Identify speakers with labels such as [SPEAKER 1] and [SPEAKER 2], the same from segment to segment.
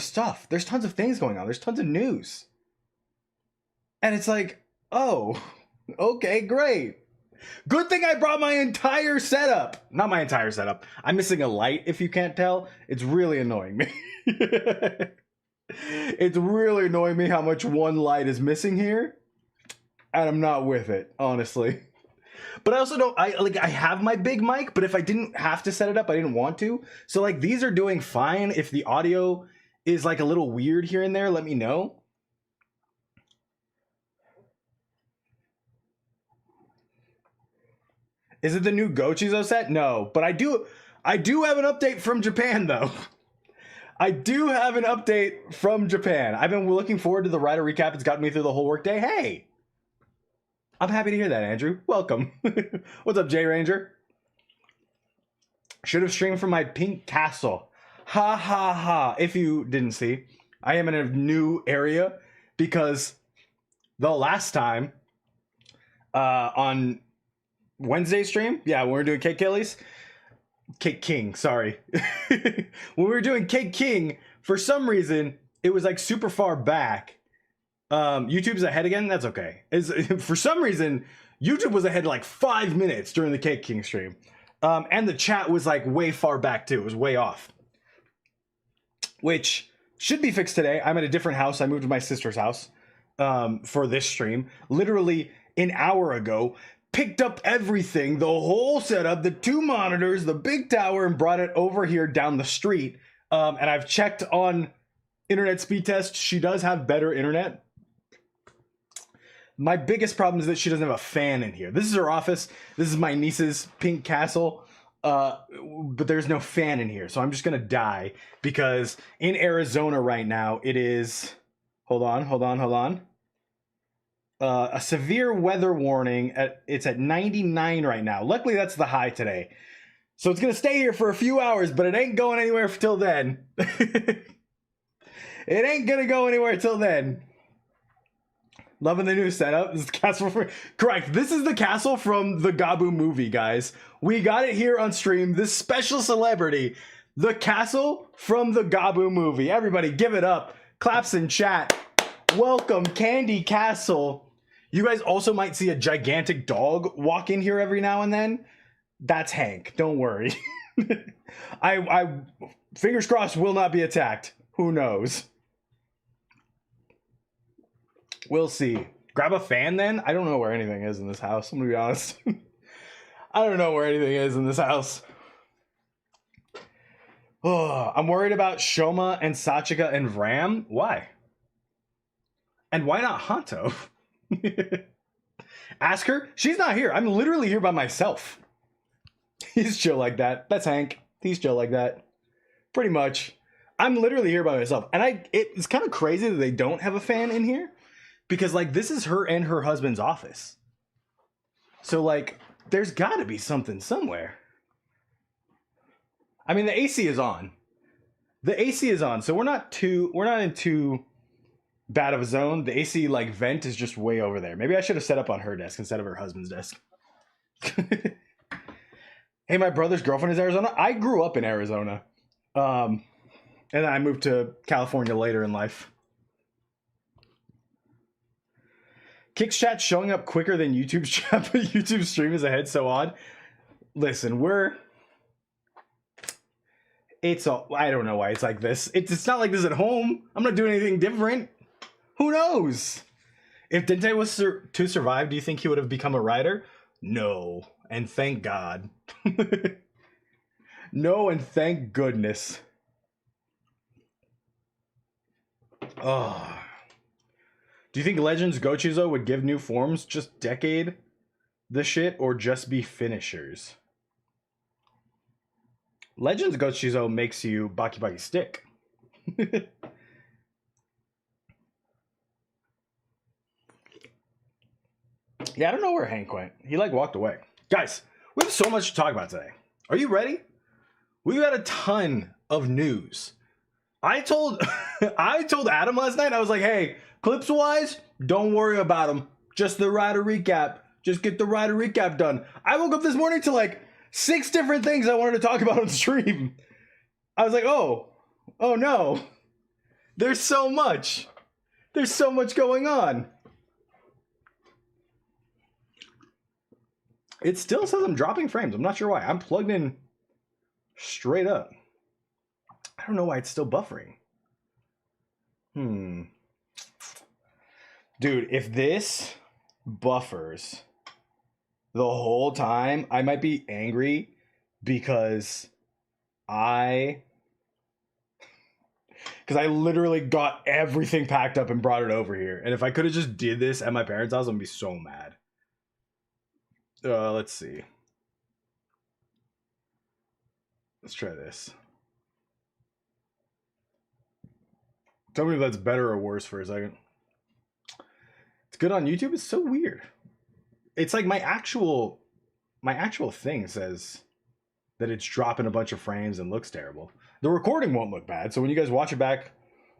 [SPEAKER 1] stuff. There's tons of things going on. There's tons of news. And it's like, oh, okay, great. Good thing I brought my entire setup. Not my entire setup. I'm missing a light, if you can't tell. It's really annoying me. It's really annoying me how much one light is missing here. And I'm not with it, honestly. But I also don't, I have my big mic, but if I didn't have to set it up, I didn't want to. So like these are doing fine. If the audio is like a little weird here and there, let me know. Is it the new Gochizo set? No, but I do have an update from Japan though. I do have an update from Japan. I've been looking forward to the Rider recap. It's gotten me through the whole workday. Hey, I'm happy to hear that, Andrew. Welcome. What's up, J Ranger? Should have streamed from my pink castle. Ha ha ha. If you didn't see, I am in a new area because the last time on Wednesday stream, yeah, when we were doing Cake Killies, Cake King, sorry. When we were doing Cake King, for some reason, it was like super far back. YouTube's ahead again. That's okay. For some reason, YouTube was ahead like 5 minutes during the Cake King stream. And the chat was like way far back too. It was way off. Which should be fixed today. I'm at a different house. I moved to my sister's house for this stream. Literally an hour ago. Picked up everything, the whole setup, the 2 monitors, the big tower, and brought it over here down the street. And I've checked on internet speed test. She does have better internet. My biggest problem is that she doesn't have a fan in here. This is her office. This is my niece's pink castle. But there's no fan in here. So I'm just going to die because in Arizona right now, it is... Hold on. A severe weather warning. It's at 99 right now. Luckily, that's the high today. So it's going to stay here for a few hours, but it ain't going anywhere till then. It ain't going to go anywhere till then. Loving the new setup. This is the castle for... Correct. This is the castle from the Gabu movie, guys. We got it here on stream. This special celebrity. The castle from the Gabu movie. Everybody give it up. Claps in chat. Welcome, Candy Castle. You guys also might see a gigantic dog walk in here every now and then. That's Hank. Don't worry. I fingers crossed will not be attacked. Who knows? We'll see. Grab a fan then? I don't know where anything is in this house. I'm gonna be honest. I don't know where anything is in this house. Oh, I'm worried about Shoma and Sachika and Vram. Why? And why not Hanto? Ask her. She's not here. I'm literally here by myself. He's chill like that. That's Hank. He's chill like that. Pretty much. I'm literally here by myself. And it's kind of crazy that they don't have a fan in here. Because, like, this is her and her husband's office. So, like, there's got to be something somewhere. I mean, the AC is on. The AC is on, so we're not in too bad of a zone. The AC, like, vent is just way over there. Maybe I should have set up on her desk instead of her husband's desk. Hey, my brother's girlfriend is Arizona. I grew up in Arizona. And then I moved to California later in life. Kick's chat showing up quicker than YouTube's chat, but YouTube's stream is ahead so odd. Listen, I don't know why it's like this. It's not like this at home. I'm not doing anything different. Who knows? If Dente was to survive, do you think he would have become a writer? No. And thank God. No, and thank goodness. Oh. Do you think Legends Gochizo would give new forms just decade the shit or just be finishers? Legends Gochizo makes you Baki Baki stick. Yeah, I don't know where Hank went. He like walked away. Guys, we have so much to talk about today. Are you ready? We've got a ton of news. I told Adam last night, I was like, hey, clips wise, don't worry about them. Just the Rider recap. Just get the Rider recap done. I woke up this morning to like 6 different things I wanted to talk about on stream. I was like, oh no. There's so much. There's so much going on. It still says I'm dropping frames. I'm not sure why. I'm plugged in straight up. I don't know why it's still buffering. Dude, if this buffers the whole time, I might be angry because I literally got everything packed up and brought it over here. And if I could have just did this at my parents' house, I'd be so mad. Let's see. Let's try this. Tell me if that's better or worse for a second. It's good on YouTube. It's so weird. It's like my actual thing says that it's dropping a bunch of frames and looks terrible. The recording won't look bad. So when you guys watch it back,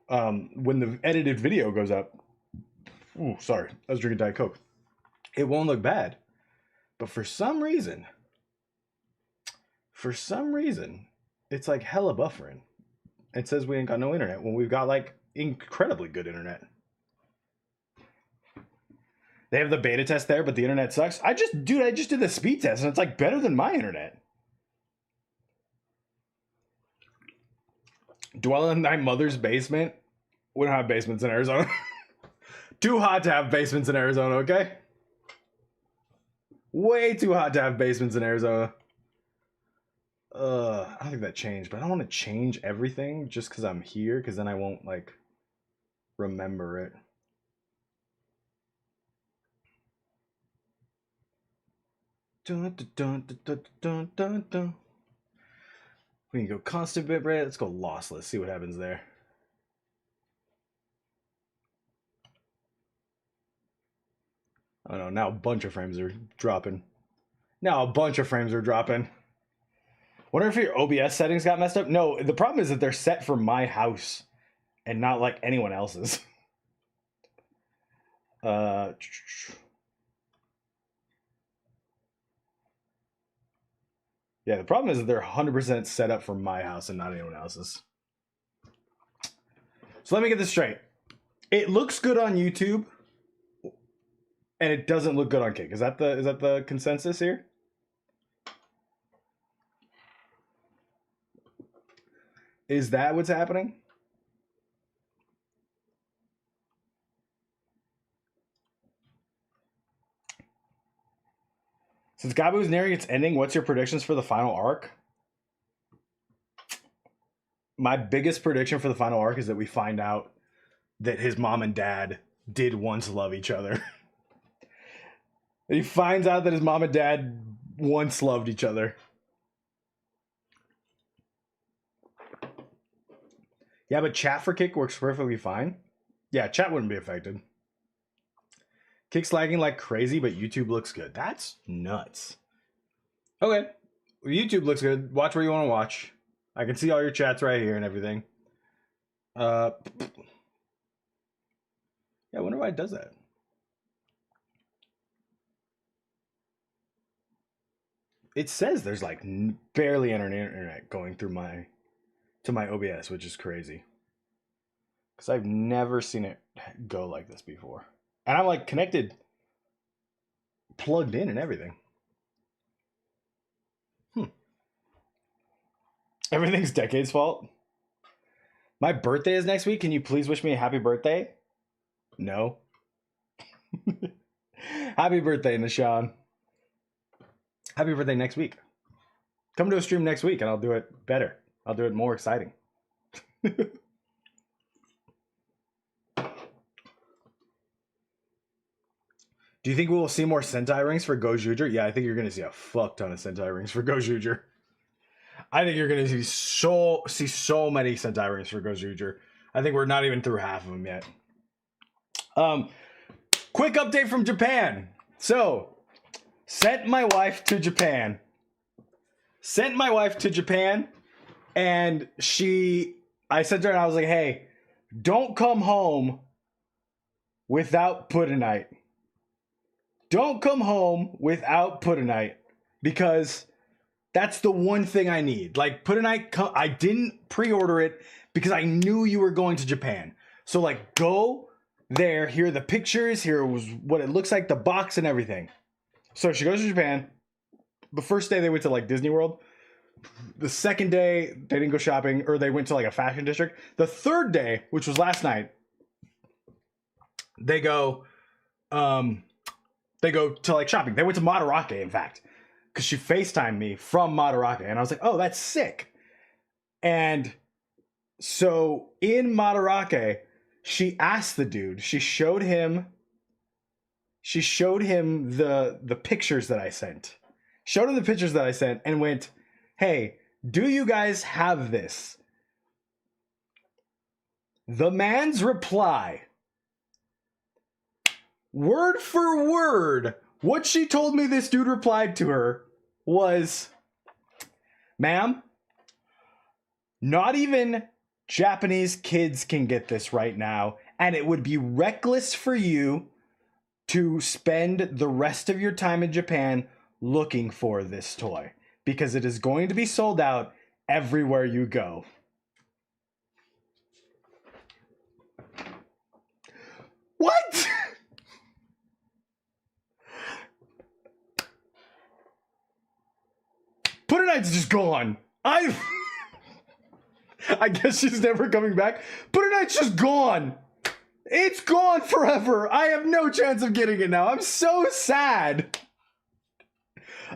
[SPEAKER 1] when the edited video goes up, ooh, sorry, I was drinking Diet Coke. It won't look bad. But for some reason, it's like hella buffering. It says we ain't got no internet when we've got like incredibly good internet. They have the beta test there, but the internet sucks. I just did the speed test and it's like better than my internet. Dwell in thy mother's basement. We don't have basements in Arizona. Too hot to have basements in Arizona, okay? Way too hot to have basements in Arizona. I don't think that changed, but I don't want to change everything just because I'm here, because then I won't like remember it. Dun, dun, dun, dun, dun, dun, dun. We can go constant bitrate. Let's go lossless. See what happens there. I don't know. Now a bunch of frames are dropping. Wonder if your OBS settings got messed up. No, the problem is that they're set for my house and not like anyone else's. Yeah, the problem is that they're 100% set up for my house and not anyone else's. So let me get this straight. It looks good on YouTube, and it doesn't look good on Kick. Is that the consensus here? Is that what's happening? Since Gabu is nearing its ending, what's your predictions for the final arc? My biggest prediction for the final arc is that we find out that his mom and dad did once love each other. He finds out that his mom and dad once loved each other. Yeah, but chat for Kick works perfectly fine. Yeah, chat wouldn't be affected. Kick's lagging like crazy, but YouTube looks good. That's nuts. Okay. Well, YouTube looks good. Watch where you want to watch. I can see all your chats right here and everything. Yeah, I wonder why it does that. It says there's like barely internet going through my OBS, which is crazy. Because I've never seen it go like this before. And I'm like connected, plugged in and everything. Everything's Decade's fault. My birthday is next week. Can you please wish me a happy birthday? No. Happy birthday, Nishan. Happy birthday next week. Come to a stream next week and I'll do it better. I'll do it more exciting. Do you think we will see more Sentai rings for Gojuger? Yeah, I think you're going to see a fuck ton of Sentai rings for Gojuger. I think you're going to see so many Sentai rings for Gojuger. I think we're not even through half of them yet. Quick update from Japan. So, sent my wife to Japan. And I sent her and I was like, hey, don't come home without Puddinite. Don't come home without Puddinite, because that's the one thing I need. Like, Puddinite, I didn't pre-order it because I knew you were going to Japan. So like, go there, here are the pictures, here was what it looks like, the box and everything. So she goes to Japan. The first day they went to like Disney World. The second day they didn't go shopping, or they went to like a fashion district. The third day, which was last night, they go to like shopping. They went to Madarake, in fact, because she FaceTimed me from Madarake, and I was like, oh, that's sick. And so in Madarake, she asked the dude, she showed him the pictures that I sent. Showed him the pictures that I sent and went, hey, do you guys have this? The man's reply, word for word, what she told me this dude replied to her was, ma'am, not even Japanese kids can get this right now, and it would be reckless for you to spend the rest of your time in Japan looking for this toy, because it is going to be sold out everywhere you go. What? Put Knight's just gone. I guess she's never coming back. Put Knight's just gone. It's gone forever. I have no chance of getting it now. I'm so sad.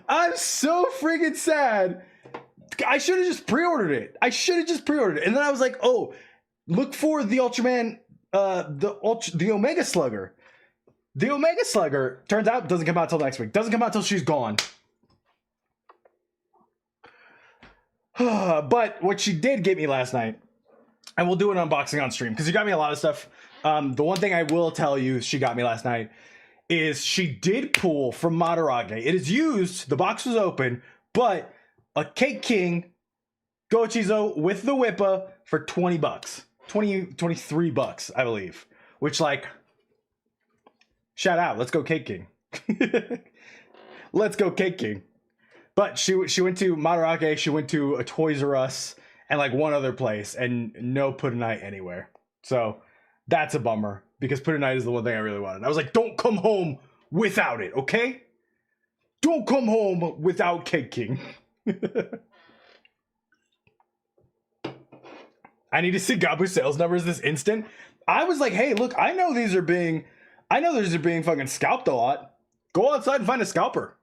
[SPEAKER 1] I'm so freaking sad. I should have just pre-ordered it. And then I was like, oh, look for the Ultraman, the Omega Slugger. The Omega Slugger, turns out, doesn't come out till next week. Doesn't come out till she's gone. But what she did get me last night, and we'll do an unboxing on stream, because you got me a lot of stuff. The one thing I will tell you she got me last night is she did pull from Madarage. It is used, the box was open, but a Cake King Gochizo with the Whippa for 20 bucks. 23 bucks, I believe. Which, like, shout out, let's go Cake King. Let's go Cake King. But she went to Madarake, she went to a Toys R Us, and like one other place, and no Put a Night anywhere. So that's a bummer, because Put a Night is the one thing I really wanted. I was like, don't come home without it, okay? Don't come home without Cake King. I need to see Gabu sales numbers this instant. I was like, hey, look, I know these are being fucking scalped a lot. Go outside and find a scalper.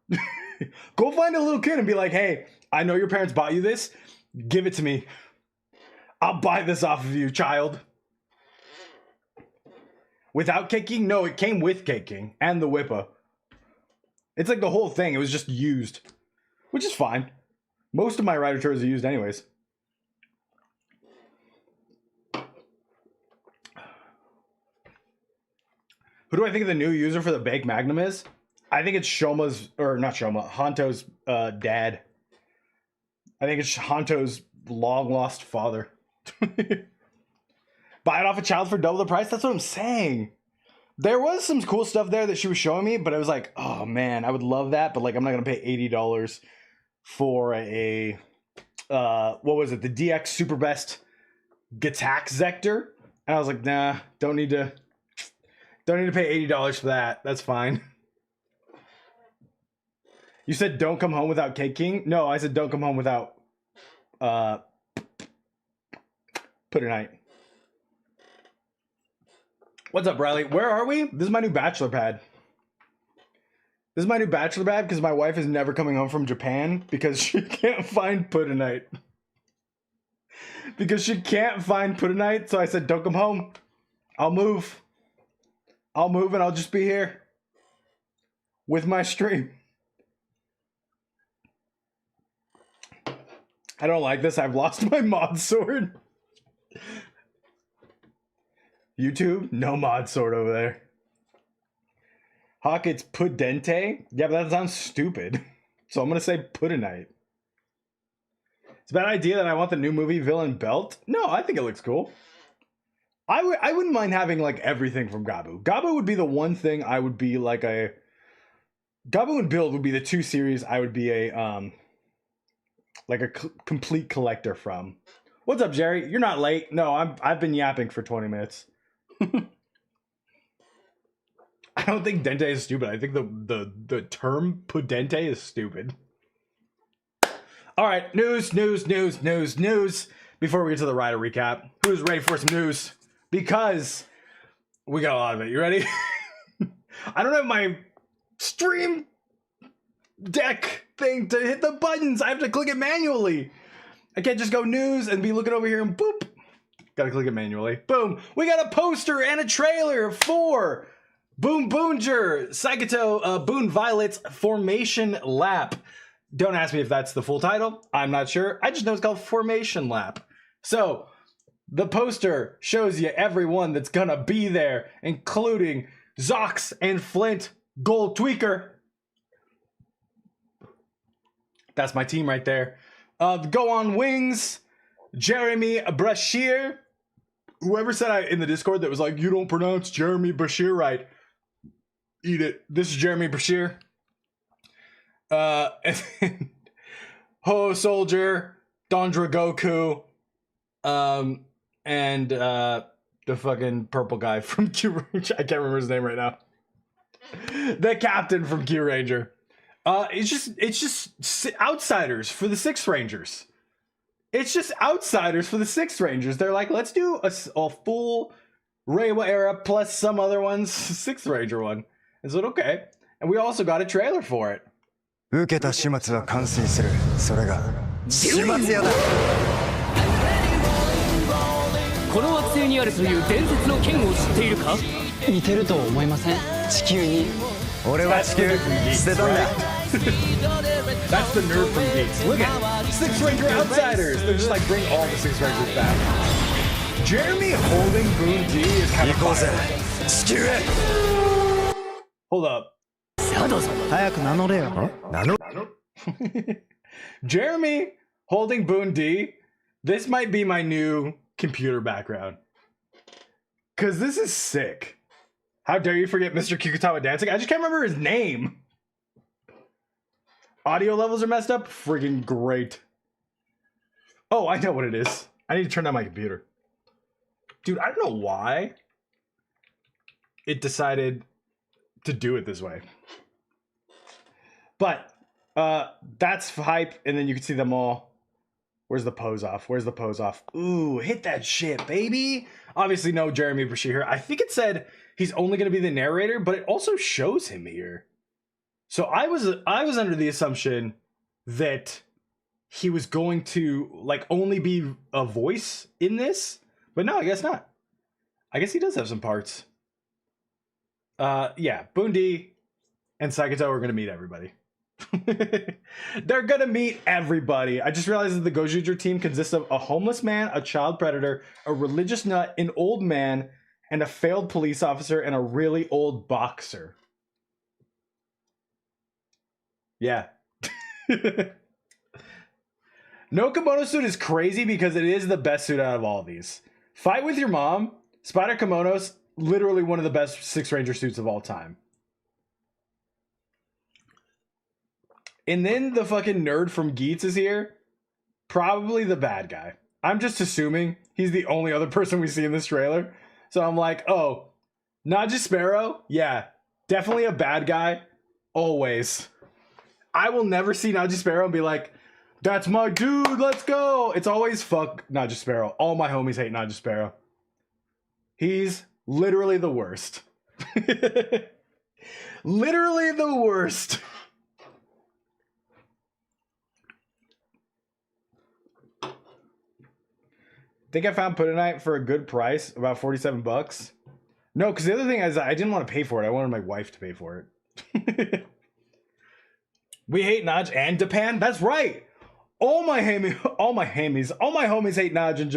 [SPEAKER 1] Go find a little kid and be like, hey, I know your parents bought you this. Give it to me. I'll buy this off of you, child. Without Cake King? No, it came with Cake King and the Whippa. It's like the whole thing. It was just used, which is fine. Most of my Rider Tours are used anyways. Who do I think the new user for the Bake Magnum is? I think it's Shoma's, or not Shoma, Honto's dad. I think it's Honto's long lost father. Buy it off a child for double the price? That's what I'm saying. There was some cool stuff there that she was showing me, but I was like, oh man, I would love that, but like I'm not gonna pay $80 for a what was it, the DX Super Best Gatack Zector? And I was like, nah, don't need to pay $80 for that. That's fine. You said don't come home without Cake King? No, I said don't come home without Put a Night. What's up, Riley? Where are we? This is my new bachelor pad. This is my new bachelor pad because my wife is never coming home from Japan because she can't find Put a Night. Because she can't find Put a Night, so I said don't come home. I'll move. I'll move and I'll just be here with my stream. I don't like this. I've lost my mod sword. YouTube? No mod sword over there. Hawk, it's Pudente? Yeah, but that sounds stupid. So I'm going to say Put a Night. It's a bad idea that I want the new movie Villain Belt. No, I think it looks cool. I wouldn't mind having like everything from Gabu. Gabu would be the one thing I would be like a... Gabu and Build would be the two series I would be a... like a complete collector from. What's up, Jerry? You're not late. No, I've been yapping for 20 minutes. I don't think dente is stupid. I think the term pudente is stupid. All right, news. Before we get to the rider recap, who's ready for some news? Because we got a lot of it. You ready? I don't have my stream deck thing to hit the buttons. I have to click it manually. I can't just go news and be looking over here and boop. Gotta click it manually. Boom. We got a poster and a trailer for Boom Boonger, Saikato Boon Violet's Formation Lap. Don't ask me if that's the full title. I'm not sure. I just know it's called Formation Lap. So, the poster shows you everyone that's gonna be there, including Zox and Flint Gold Tweaker. That's my team right there. Go on Wings, Jeremy Brashear. Whoever said in the Discord that was like, you don't pronounce Jeremy Brashear right. Eat it. This is Jeremy Brashear. And then Ho Soldier, Dondra Goku, and the fucking purple guy from Q Ranger. I can't remember his name right now. The captain from Q Ranger. It's just outsiders for the Six Rangers. It's just outsiders for the Six Rangers. They're like, let's do a full Reiwa era plus some other ones, Sixth Ranger one. Is it okay? And we also got a trailer for it.
[SPEAKER 2] 受けた始末は完遂する。それが始末屋だ。
[SPEAKER 3] この惑星にあるという伝説の剣を知っているか？
[SPEAKER 4] 似てると思いません？地球に。
[SPEAKER 2] 俺は地球捨てたんだ。
[SPEAKER 1] That's the nerd from Gates. Look at Six Ranger outsiders. They're just like bring all the Six Rangers back. Jeremy holding Boon D is kind of fire.
[SPEAKER 2] 地球へ。
[SPEAKER 1] Hold up.
[SPEAKER 4] 早く名乗れよ。
[SPEAKER 2] 名乗。
[SPEAKER 1] Jeremy holding Boon D. This might be my new computer background. Cause this is sick. How dare you forget Mr. Kikutawa dancing? I just can't remember his name. Audio levels are messed up? Friggin' great. Oh, I know what it is. I need to turn on my computer. Dude, I don't know why it decided to do it this way. But that's hype, and then you can see them all. Where's the pose off? Where's the pose off? Ooh, hit that shit, baby. Obviously no Jeremy Brashear here. I think it said he's only going to be the narrator, but it also shows him here. So I was under the assumption that he was going to like only be a voice in this, but no, I guess not. I guess he does have some parts. Yeah, Boon D and Saikato are gonna meet everybody. They're gonna meet everybody. I just realized that the Gojuju team consists of a homeless man, a child predator, a religious nut, an old man, and a failed police officer, and a really old boxer. Yeah. No kimono suit is crazy because it is the best suit out of all of these. Fight with your mom, Spider Kimono's literally one of the best Six Ranger suits of all time. And then the fucking nerd from Geats is here. Probably the bad guy. I'm just assuming he's the only other person we see in this trailer. So I'm like, oh, Naja Sparrow? Yeah, definitely a bad guy. Always. I will never see Naja Sparrow and be like, that's my dude, let's go. It's always fuck Naja Sparrow. All my homies hate Naja Sparrow. He's literally the worst. Literally the worst. Think I found Puddinite for a good price, about 47 bucks. No, because the other thing is I didn't want to pay for it. I wanted my wife to pay for it. We hate Naj and Japan. That's right. All my homies hate Naj and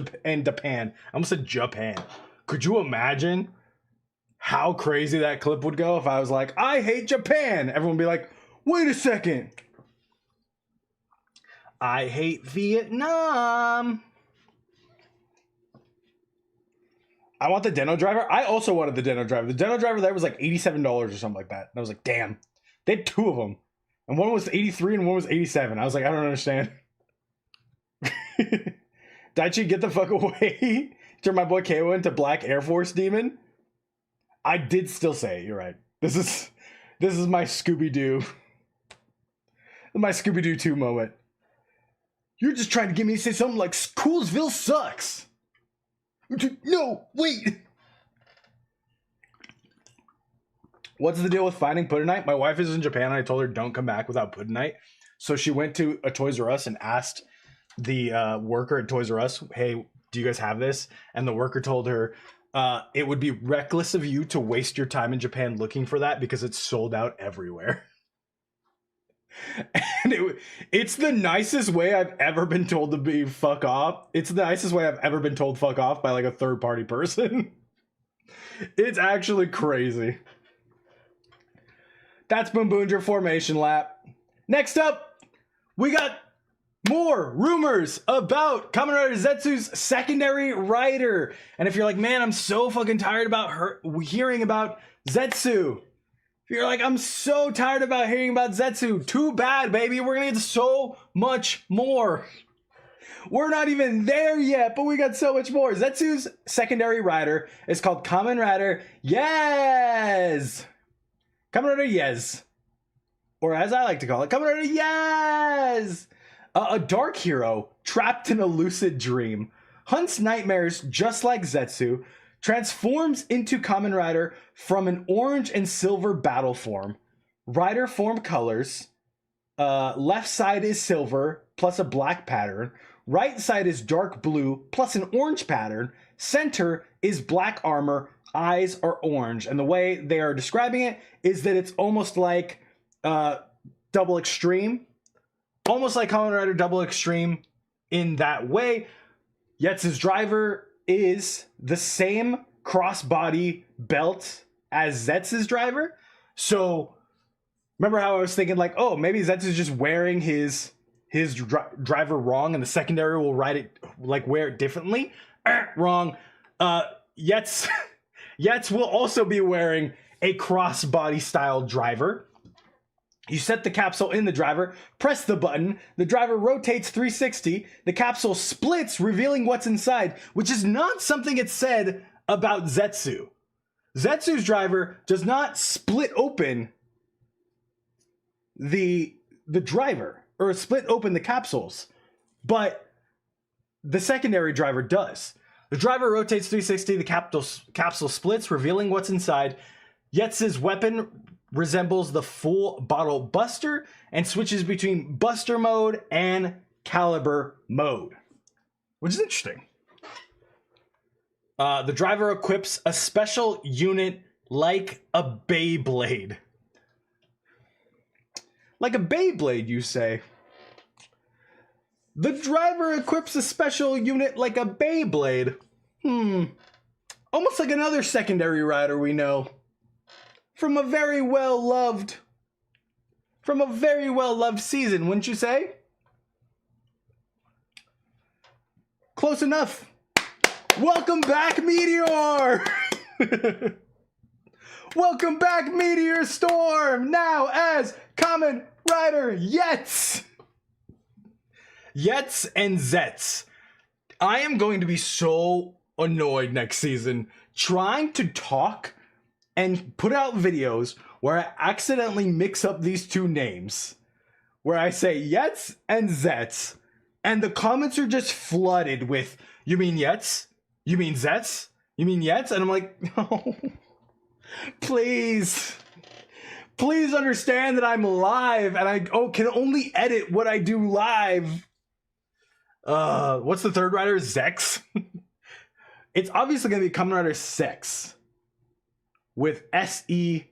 [SPEAKER 1] Japan. I almost said Japan. Could you imagine how crazy that clip would go if I was like, I hate Japan? Everyone would be like, wait a second. I hate Vietnam. I want the Deno driver. I also wanted the Deno driver. The Deno driver there was like $87 or something like that. And I was like, damn. They had two of them. And one was 83 and one was 87. I was like, I don't understand. Daichi, get the fuck away. Turn my boy KO into Black Air Force Demon. I did still say it, you're right. This is my Scooby-Doo. My Scooby-Doo 2 moment. You're just trying to get me to say something like Coolsville sucks. No, wait. What's the deal with finding Puddin' Night? My wife is in Japan and I told her don't come back without Puddin' Night. So she went to a Toys R Us and asked the worker at Toys R Us, hey, do you guys have this? And the worker told her, it would be reckless of you to waste your time in Japan looking for that because it's sold out everywhere. And it's the nicest way I've ever been told to be fuck off. It's the nicest way I've ever been told fuck off by like a third party person. It's actually crazy. That's Boom Boonger Formation Lap. Next up, we got more rumors about Kamen Rider Zetsu's secondary rider. And if you're like, man, I'm so fucking tired about hearing about Zetsu. If you're like, I'm so tired about hearing about Zetsu. Too bad, baby. We're gonna get so much more. We're not even there yet, but we got so much more. Zetsu's secondary rider is called Kamen Rider Yez. Kamen Rider Yez. Or as I like to call it, Kamen Rider Yez. A dark hero trapped in a lucid dream, hunts nightmares just like Zetsu, transforms into Kamen Rider from an orange and silver battle form. Rider form colors, left side is silver plus a black pattern, right side is dark blue plus an orange pattern, center is black armor, eyes are orange. And the way they are describing it is that it's almost like Double Extreme. Almost like Kamen Rider Double Extreme in that way. Yetz's driver is the same crossbody belt as Zetsu's driver. So remember how I was thinking like, oh, maybe Zetsu's just wearing his driver wrong and the secondary will ride it, like wear it differently. Wrong. Yetz will also be wearing a crossbody style driver. You set the capsule in the driver, press the button, the driver rotates 360, the capsule splits, revealing what's inside, which is not something it said about Zetsu. Zetsu's driver does not split open the driver, or split open the capsules, but the secondary driver does. The driver rotates 360, the capsule splits, revealing what's inside. Yetz's weapon resembles the full bottle buster and switches between buster mode and caliber mode, which is interesting. The driver equips a special unit like a Beyblade. Like a Beyblade, you say? The driver equips a special unit like a Beyblade. Almost like another secondary rider we know. From a very well-loved season, wouldn't you say? Close enough. Welcome back, Meteor! Welcome back, Meteor Storm! Now as Kamen Rider Yetz! Yetz and Zetz. I am going to be so annoyed next season trying to talk and put out videos where I accidentally mix up these two names. Where I say Yetz and Zetz. And the comments are just flooded with, you mean Yetz? You mean Zetz? You mean Yetz? And I'm like, no. Please. Please understand that I'm live and I can only edit what I do live. What's the third rider? Zex? It's obviously going to be Kamen Rider Sex. With SEZXTZ.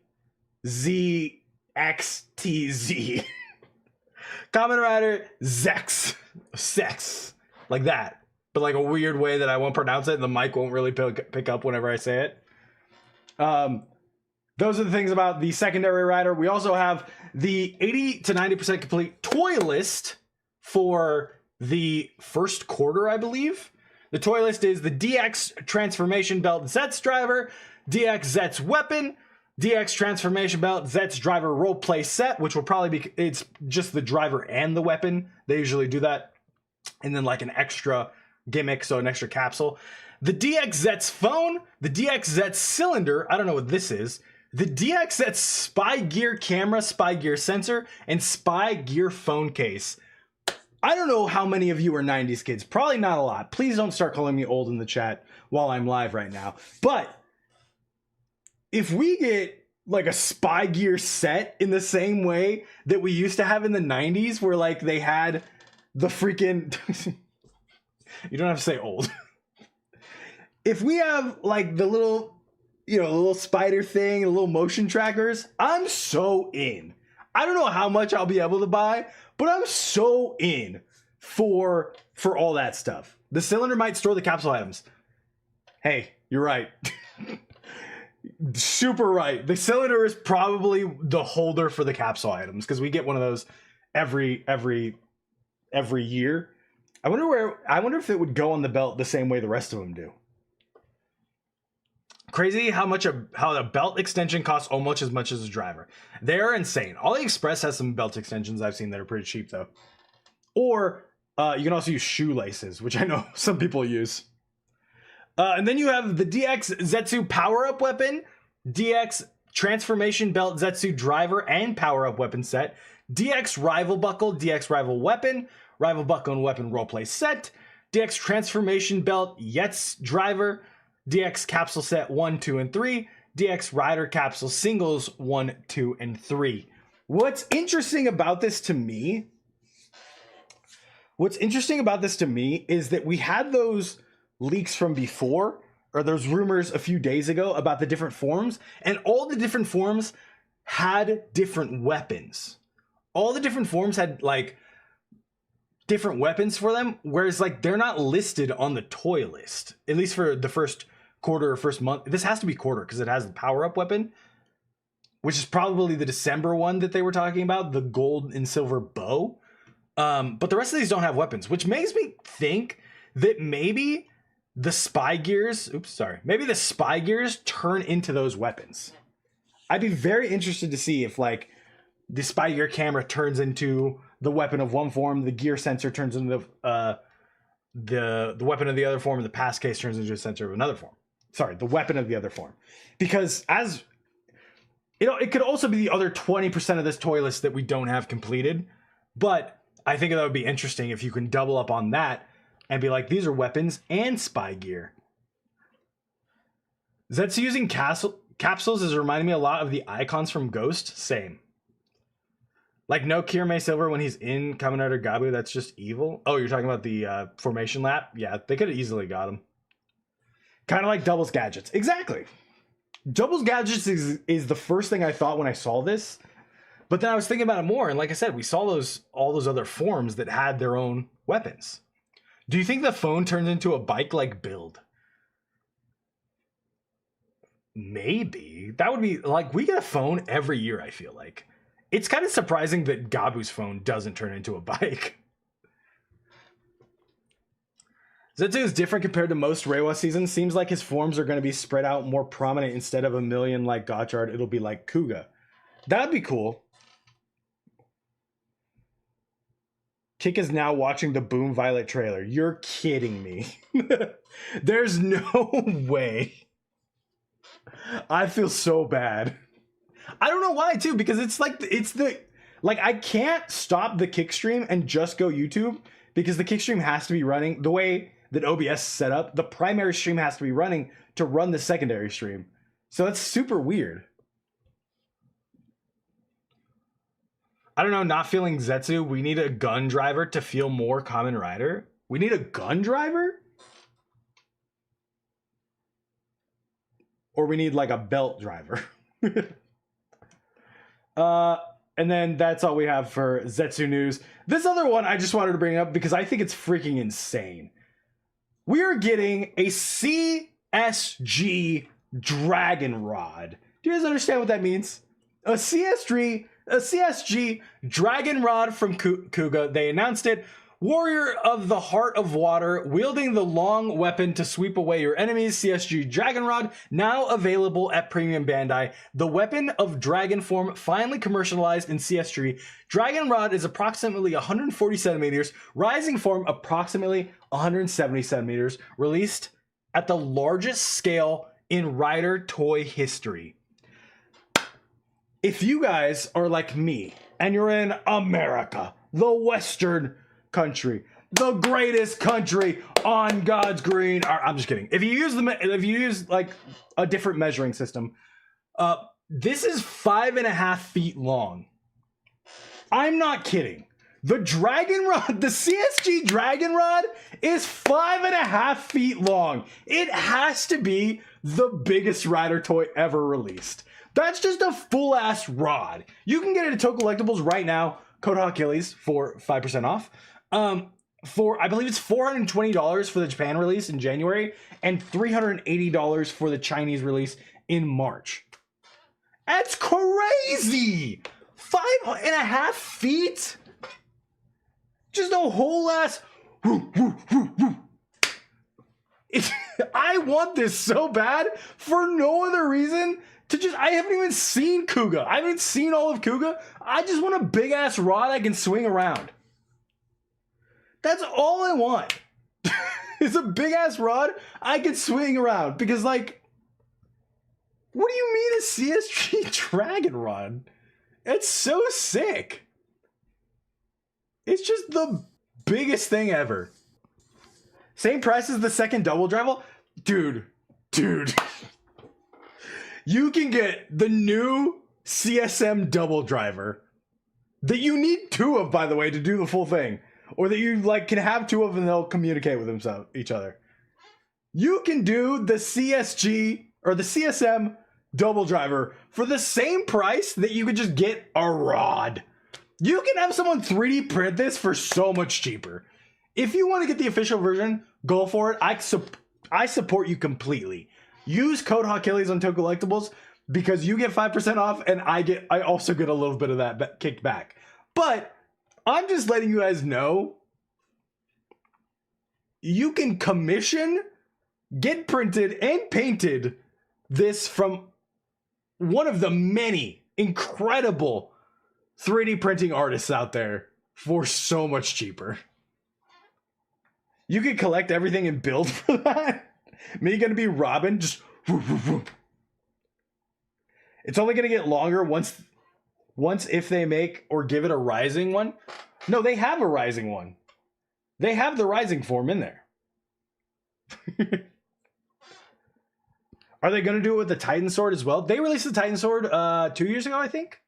[SPEAKER 1] Kamen Rider Zex. Sex. Like that. But like a weird way that I won't pronounce it and the mic won't really pick up whenever I say it. Those are the things about the secondary rider. We also have the 80 to 90% complete toy list for the first quarter, I believe. The toy list is the DX Transformation Belt Zet's driver, DX Zet's weapon, DX Transformation Belt Zet's driver roleplay set, which will probably be, it's just the driver and the weapon. They usually do that. And then like an extra gimmick, so an extra capsule. The DXZ's phone, the DXZ cylinder, I don't know what this is, the DXZ spy gear camera, spy gear sensor, and spy gear phone case. I don't know how many of you are 90s kids. Probably not a lot. Please don't start calling me old in the chat while I'm live right now. But if we get like a spy gear set in the same way that we used to have in the 90s, where like they had the freaking you don't have to say old. If we have like the little, you know, the little spider thing and little motion trackers, I'm so in. I don't know how much I'll be able to buy, but I'm so in for all that stuff. The cylinder might store the capsule items. Hey, you're right. Super right. The cylinder is probably the holder for the capsule items because we get one of those every year. I wonder if it would go on the belt the same way the rest of them do. Crazy how a belt extension costs almost as much as a driver. They're insane. AliExpress has some belt extensions I've seen that are pretty cheap though. Or you can also use shoelaces, which I know some people use. And then you have the DX Zetsu power-up weapon, DX transformation belt Zetsu driver and power-up weapon set, DX rival buckle, DX rival weapon, rival buckle and weapon roleplay set, DX transformation belt Yetz driver, DX capsule set 1, 2, and 3, DX rider capsule singles 1, 2, and 3. What's interesting about this to me is that we had those leaks from before, or those rumors a few days ago about the different forms, and all the different forms had different weapons. All the different forms had like different weapons for them, whereas like they're not listed on the toy list, at least for the first quarter or first month. This has to be quarter because it has the power-up weapon, which is probably the December one that they were talking about, the gold and silver bow. But the rest of these don't have weapons, which makes me think that maybe the spy gears, maybe the spy gears turn into those weapons. I'd be very interested to see if like the spy gear camera turns into the weapon of one form, the gear sensor turns into the weapon of the other form, and the pass case turns into a sensor of another form. Sorry, the weapon of the other form. Because as you know, it could also be the other 20% of this toy list that we don't have completed. But I think that would be interesting if you can double up on that and be like, these are weapons and spy gear. Zetsu using capsules is reminding me a lot of the icons from Ghost. Same. Like no Kirame Silver when he's in Kamen Rider Gabu, that's just evil. Oh, you're talking about the formation lap? Yeah, they could have easily got him. Kind of like Doubles Gadgets. Exactly. Doubles Gadgets is the first thing I thought when I saw this. But then I was thinking about it more, and like I said, we saw all those other forms that had their own weapons. Do you think the phone turns into a bike-like build? Maybe. That would be like, we get a phone every year, I feel like. It's kind of surprising that Gabu's phone doesn't turn into a bike. Zetsu is different compared to most Reiwa seasons. Seems like his forms are going to be spread out more prominent. Instead of a million like Gotchard, it'll be like Kuga. That'd be cool. Kick is now watching the Boom Violet trailer. You're kidding me. There's no way. I feel so bad. I don't know why too, because it's like I can't stop the kick stream and just go YouTube because the kick stream has to be running the way that OBS is set up. The primary stream has to be running to run the secondary stream. So that's super weird. I don't know, not feeling Zetsu. We need a gun driver to feel more Kamen Rider. We need a gun driver? Or we need like a belt driver. And then that's all we have for Zetsu news. This other one I just wanted to bring up because I think it's freaking insane. We are getting a CSG Dragon Rod. Do you guys understand what that means? A CSG Dragon Rod from Kuga. They announced it. Warrior of the Heart of Water, wielding the long weapon to sweep away your enemies. CSG Dragon Rod, now available at Premium Bandai. The weapon of dragon form finally commercialized in CSG. Dragon Rod is approximately 140 centimeters, rising form approximately 170 centimeters, released at the largest scale in rider toy history. If you guys are like me and you're in America, the Western country, the greatest country on God's green, I'm just kidding. If you use like a different measuring system, this is 5.5 feet long. I'm not kidding. The Dragon Rod, the CSG Dragon Rod is 5.5 feet long. It has to be the biggest rider toy ever released. That's just a full ass rod. You can get it at Toy Collectibles right now, code Achilles for 5% off. I believe it's $420 for the Japan release in January and $380 for the Chinese release in March. That's crazy! 5.5 feet? Just a whole ass. I want this so bad for no other reason. I haven't even seen Kuga. I haven't seen all of Kuga. I just want a big ass rod I can swing around. That's all I want. It's a big ass rod I can swing around. Because, like, what do you mean a CSG Dragon Rod? It's so sick. It's just the biggest thing ever. Same price as the second double drive. Dude. You can get the new CSM double driver that you need 2 of, by the way, to do the full thing. Or that you like can have 2 of and they'll communicate with each other. You can do the CSG or the CSM double driver for the same price that you could just get a rod. You can have someone 3D print this for so much cheaper. If you want to get the official version, go for it. I support you completely. Use code Achilles on Toy Collectibles because you get 5% off and I also get a little bit of that kicked back. But I'm just letting you guys know you can commission, get printed, and painted this from one of the many incredible 3D printing artists out there for so much cheaper. You can collect everything and build for that. Me gonna be Robin, just whoop, whoop, whoop. It's only gonna get longer once if they make or give it a rising one. No, they have a rising one. They have the rising form in there. Are they gonna do it with the Titan Sword as well? They released the Titan Sword 2 years ago, I think.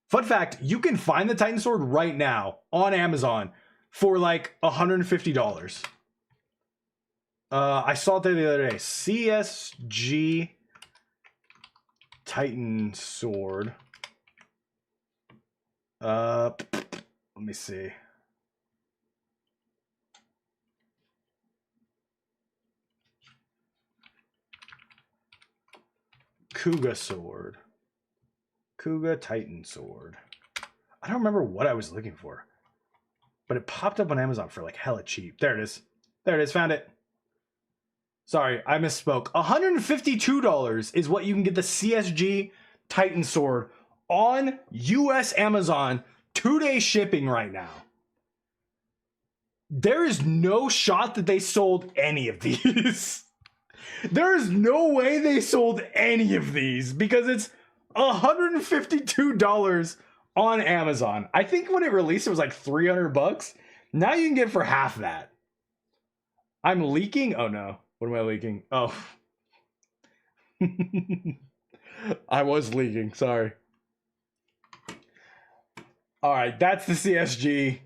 [SPEAKER 1] Fun fact, you can find the Titan Sword right now on Amazon for like $150. I saw it there the other day. CSG Titan Sword. Let me see. Kuga Sword. Kuga Titan Sword. I don't remember what I was looking for, but it popped up on Amazon for like hella cheap. There it is. There it is. Found it. Sorry, I misspoke. $152 is what you can get the CSG Titan Sword on US Amazon 2-day shipping right now. There is no shot that they sold any of these. There is no way they sold any of these because it's $152 on Amazon. I think when it released, it was like $300. Now you can get it for half that. I'm leaking? Oh no. What am I leaking? Oh. I was leaking. Sorry. All right. That's the CSG.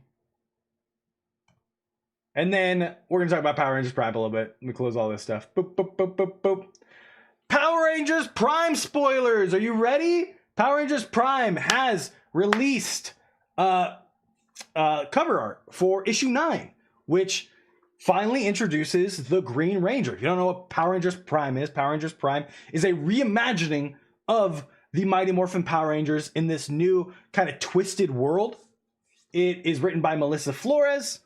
[SPEAKER 1] And then we're going to talk about Power Rangers Prime a little bit. Let me close all this stuff. Boop, boop, boop, boop, boop. Power Rangers Prime spoilers. Are you ready? Power Rangers Prime has released cover art for issue 9, which finally introduces the Green Ranger. If you don't know what Power Rangers Prime is, Power Rangers Prime is a reimagining of the Mighty Morphin Power Rangers in this new kind of twisted world. It is written by Melissa Flores.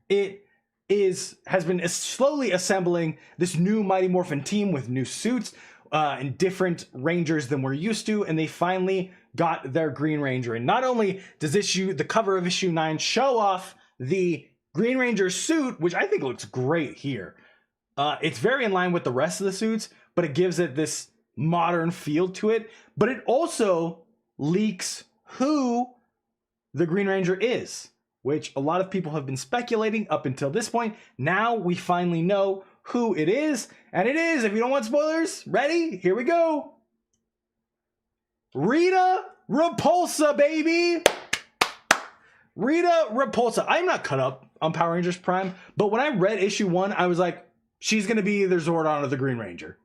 [SPEAKER 1] It has been slowly assembling this new Mighty Morphin team with new suits and different Rangers than we're used to, and they finally got their Green Ranger. And not only does the cover of issue 9 show off the Green Ranger suit, which I think looks great here. It's very in line with the rest of the suits, but it gives it this modern feel to it. But it also leaks who the Green Ranger is, which a lot of people have been speculating up until this point. Now we finally know who it is, and it is, if you don't want spoilers, ready? Here we go. Rita Repulsa, baby! Rita Repulsa. I'm not cut up on Power Rangers Prime, but when I read issue 1, I was like, she's going to be either Zordon or the Green Ranger.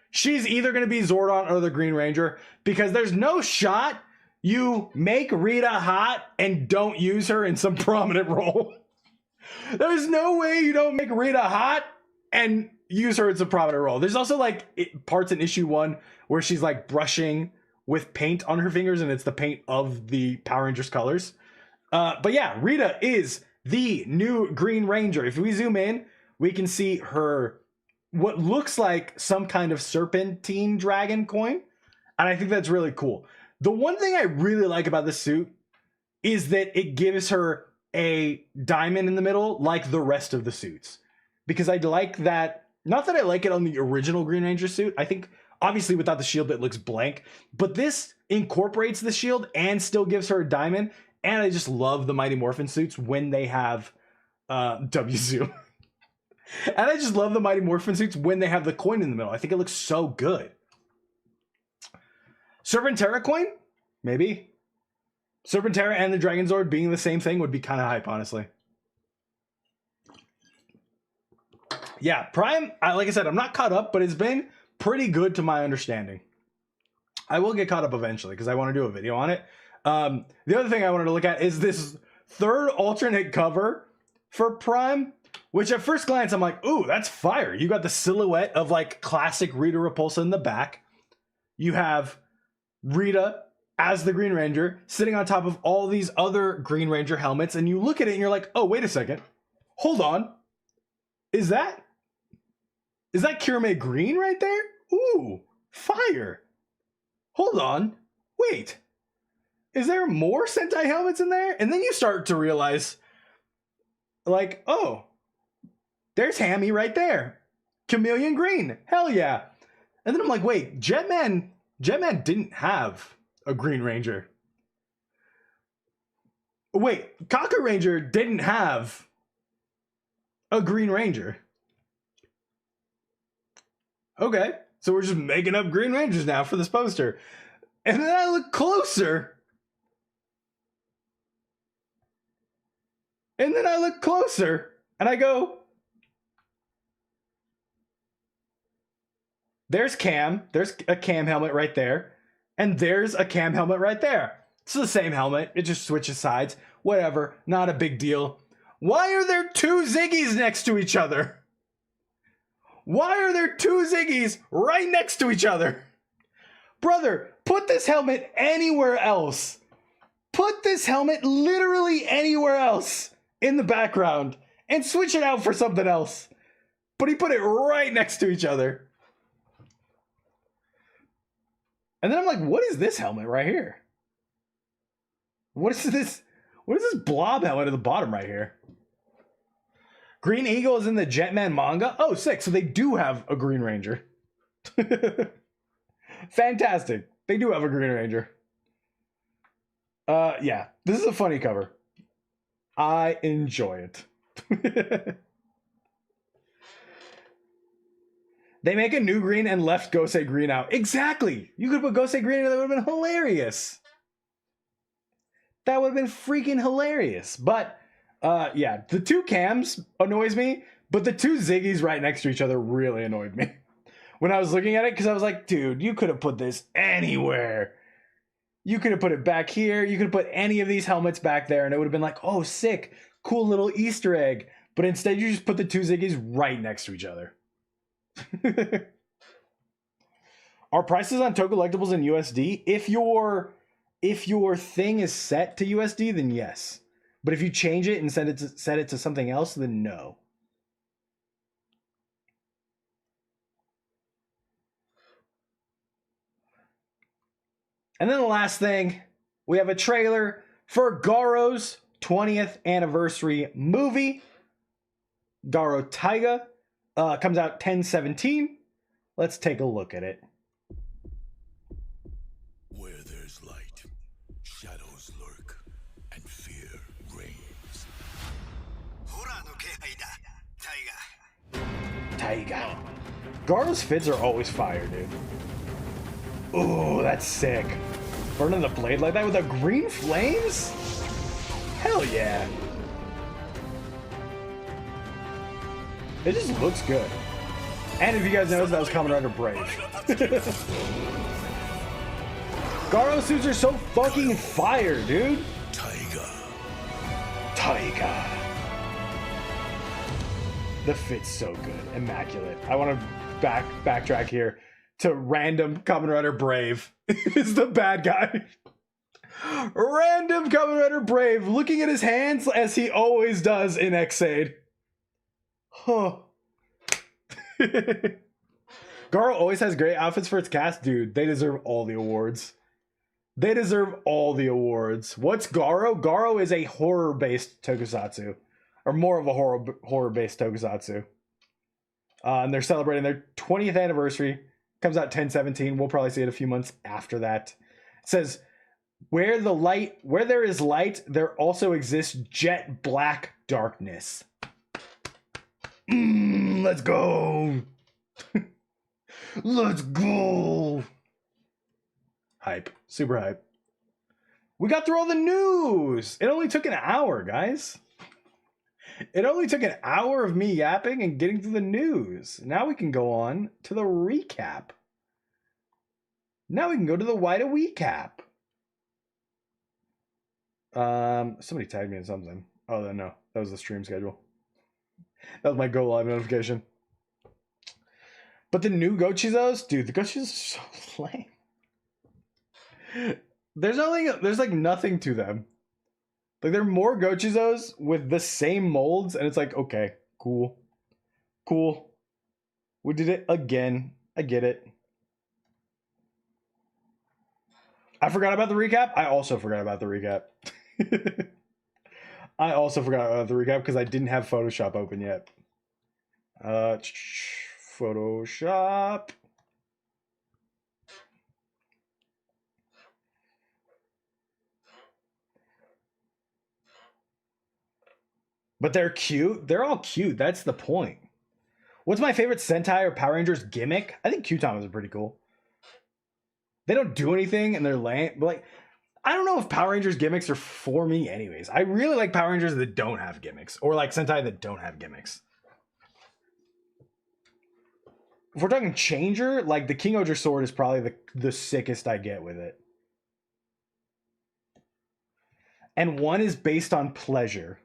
[SPEAKER 1] She's either going to be Zordon or the Green Ranger, because there's no shot you make Rita hot and don't use her in some prominent role. There's no way you don't make Rita hot and use her in some prominent role. There's also like parts in issue 1 where she's like brushing with paint on her fingers, and it's the paint of the Power Rangers colors. But yeah, Rita is the new Green Ranger. If we zoom in, we can see her, what looks like some kind of serpentine dragon coin. And I think that's really cool. The one thing I really like about this suit is that it gives her a diamond in the middle like the rest of the suits. Because I like that, not that I like it on the original Green Ranger suit. I think obviously without the shield it looks blank, but this incorporates the shield and still gives her a diamond. And I just love the Mighty Morphin suits when they have WZoo. And I just love the Mighty Morphin suits when they have the coin in the middle. I think it looks so good. Serpentera coin? Maybe. Serpentera and the Dragon Zord being the same thing would be kind of hype, honestly. Yeah, Prime, like I said, I'm not caught up, but it's been pretty good to my understanding. I will get caught up eventually because I want to do a video on it. The other thing I wanted to look at is this third alternate cover for Prime, which at first glance I'm like, ooh, that's fire. You got the silhouette of like classic Rita Repulsa in the back. You have Rita as the Green Ranger sitting on top of all these other Green Ranger helmets, and you look at it and you're like, oh, wait a second. Hold on. Is that Kirame Green right there? Ooh, fire. Hold on. Wait. Is there more Sentai helmets in there? And then you start to realize, like, oh, there's Hammy right there. Chameleon Green. Hell yeah. And then I'm like, wait, Jetman didn't have a Green Ranger. Wait, Kaku Ranger didn't have a Green Ranger. Okay, so we're just making up Green Rangers now for this poster. And then I look closer. And then I look closer and I go, there's Cam. There's a Cam helmet right there. And there's a Cam helmet right there. It's the same helmet. It just switches sides. Whatever. Not a big deal. Why are there two Ziggies next to each other? Why are there two Ziggies right next to each other? Brother, put this helmet anywhere else. Put this helmet literally anywhere else in the background and switch it out for something else. But he put it right next to each other. And then I'm like, what is this helmet right here? What is this blob helmet at the bottom right here? Green Eagle is in the Jetman manga? Oh, sick. So they do have a Green Ranger. Fantastic. They do have a Green Ranger. Yeah. This is a funny cover. I enjoy it. They make a new green and left Gosei Green out. Exactly. You could put Gosei Green in, that would have been hilarious. That would have been freaking hilarious. But yeah, the two Cams annoys me, but the two Ziggies right next to each other really annoyed me when I was looking at it, because I was like, dude, you could have put this anywhere. You could have put it back here. You could have put any of these helmets back there, and it would have been like, oh, sick, cool little Easter egg. But instead, you just put the two Ziggies right next to each other. Are prices on Toy Collectibles in USD? If your thing is set to USD, then yes. But if you change it and set it to something else, then no. And then the last thing, we have a trailer for Garo's 20th anniversary movie. Garo Taiga comes out 10/17. Let's take a look at it.
[SPEAKER 5] Where there's light, shadows lurk, and fear reigns.
[SPEAKER 1] Taiga. Garo's fits are always fire, dude. Ooh, that's sick. Burning the blade like that with the green flames? Hell yeah. It just looks good. And if you guys noticed, that was Kamen Rider Brave. Garo suits are so fucking fire, dude. Taiga. The fit's so good. Immaculate. I want to backtrack here to random Kamen Rider Brave is the bad guy. Random Kamen Rider Brave looking at his hands as he always does in Xaid. Huh. Garo always has great outfits for its cast. Dude, they deserve all the awards. They deserve all the awards. What's Garo? Garo is a horror-based tokusatsu. Or more of a horror-based tokusatsu. And they're celebrating their 20th anniversary. Comes out 10/17. We'll probably see it a few months after that. It says, where there is light, there also exists jet black darkness. Let's go. Let's go. Hype. Super hype. We got through all the news. It only took an hour, guys. It only took an hour of me yapping and getting through the news. Now we can go on to the recap. Now we can go to the Wida recap. Somebody tagged me in something. Oh, no. That was the stream schedule. That was my Go Live notification. But the new Gochizos, dude, the Gochizos are so lame. There's like nothing to them. Like, there are more Gochizos with the same molds, and it's like, okay, cool. Cool. We did it again. I get it. I forgot about the recap. I also forgot about the recap. I also forgot about the recap because I didn't have Photoshop open yet. Photoshop. But they're cute. They're all cute. That's the point. What's my favorite Sentai or Power Rangers gimmick? I think Q-Tomas are pretty cool. They don't do anything and they're lame. But like, I don't know if Power Rangers gimmicks are for me anyways. I really like Power Rangers that don't have gimmicks. Or like Sentai that don't have gimmicks. If we're talking changer, like the King Oger sword is probably the sickest I get with it. And one is based on pleasure.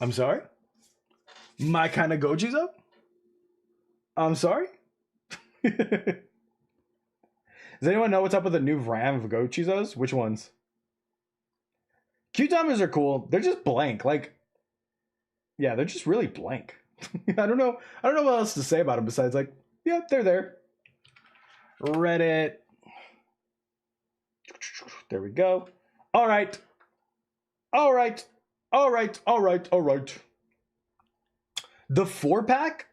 [SPEAKER 1] I'm sorry? My kind of Gochizo? I'm sorry? Does anyone know what's up with the new RAM of Gochizos? Which ones? Q-Tomas are cool. They're just blank. Like, yeah, they're just really blank. I don't know what else to say about them besides like, yeah, they're there. Reddit. There we go. All right. The 4-pack?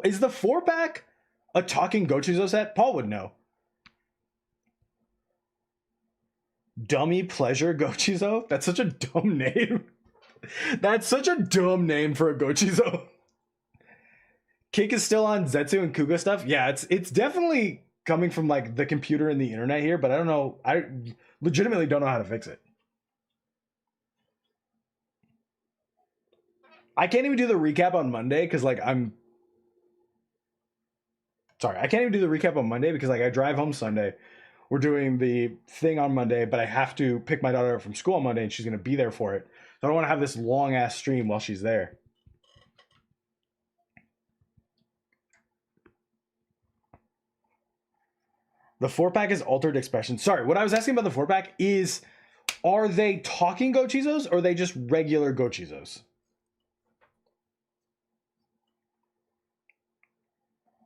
[SPEAKER 1] Is the 4-pack a talking Gochizo set? Paul would know. Dummy Pleasure Gochizo? That's such a dumb name. That's such a dumb name for a Gochizo. Kick is still on Zetsu and Kuga stuff. Yeah, it's definitely coming from like the computer and the internet here, but I don't know. I legitimately don't know how to fix it. I can't even do the recap on Monday because like I can't even do the recap on Monday because like I drive home Sunday. We're doing the thing on Monday, but I have to pick my daughter up from school on Monday and she's going to be there for it. So I don't want to have this long ass stream while she's there. The 4-pack is altered expression. Sorry, what I was asking about the 4-pack is, are they talking Gochizos or are they just regular Gochizos?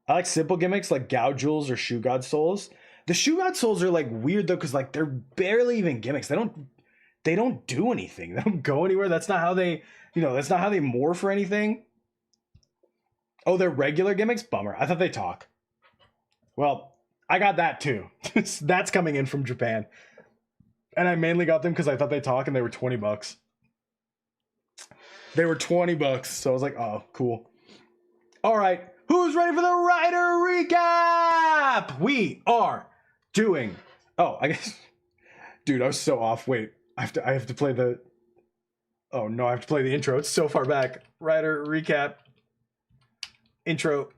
[SPEAKER 1] I like simple gimmicks like Gao Jewels or Shoe God Souls. The Shubat souls are like weird though, because like they're barely even gimmicks. They don't do anything. They don't go anywhere. That's not how they, that's not how they morph or anything. Oh, they're regular gimmicks? Bummer. I thought they talk. Well, I got that too. That's coming in from Japan. And I mainly got them because I thought they talk and they were $20. They were $20, so I was like, oh, cool. All right, who's ready for the Rider recap? We are doing. Oh, I guess, dude, I was so off. Wait, I have to play the. Oh no, I have to play the intro. It's so far back. Rider recap. Intro.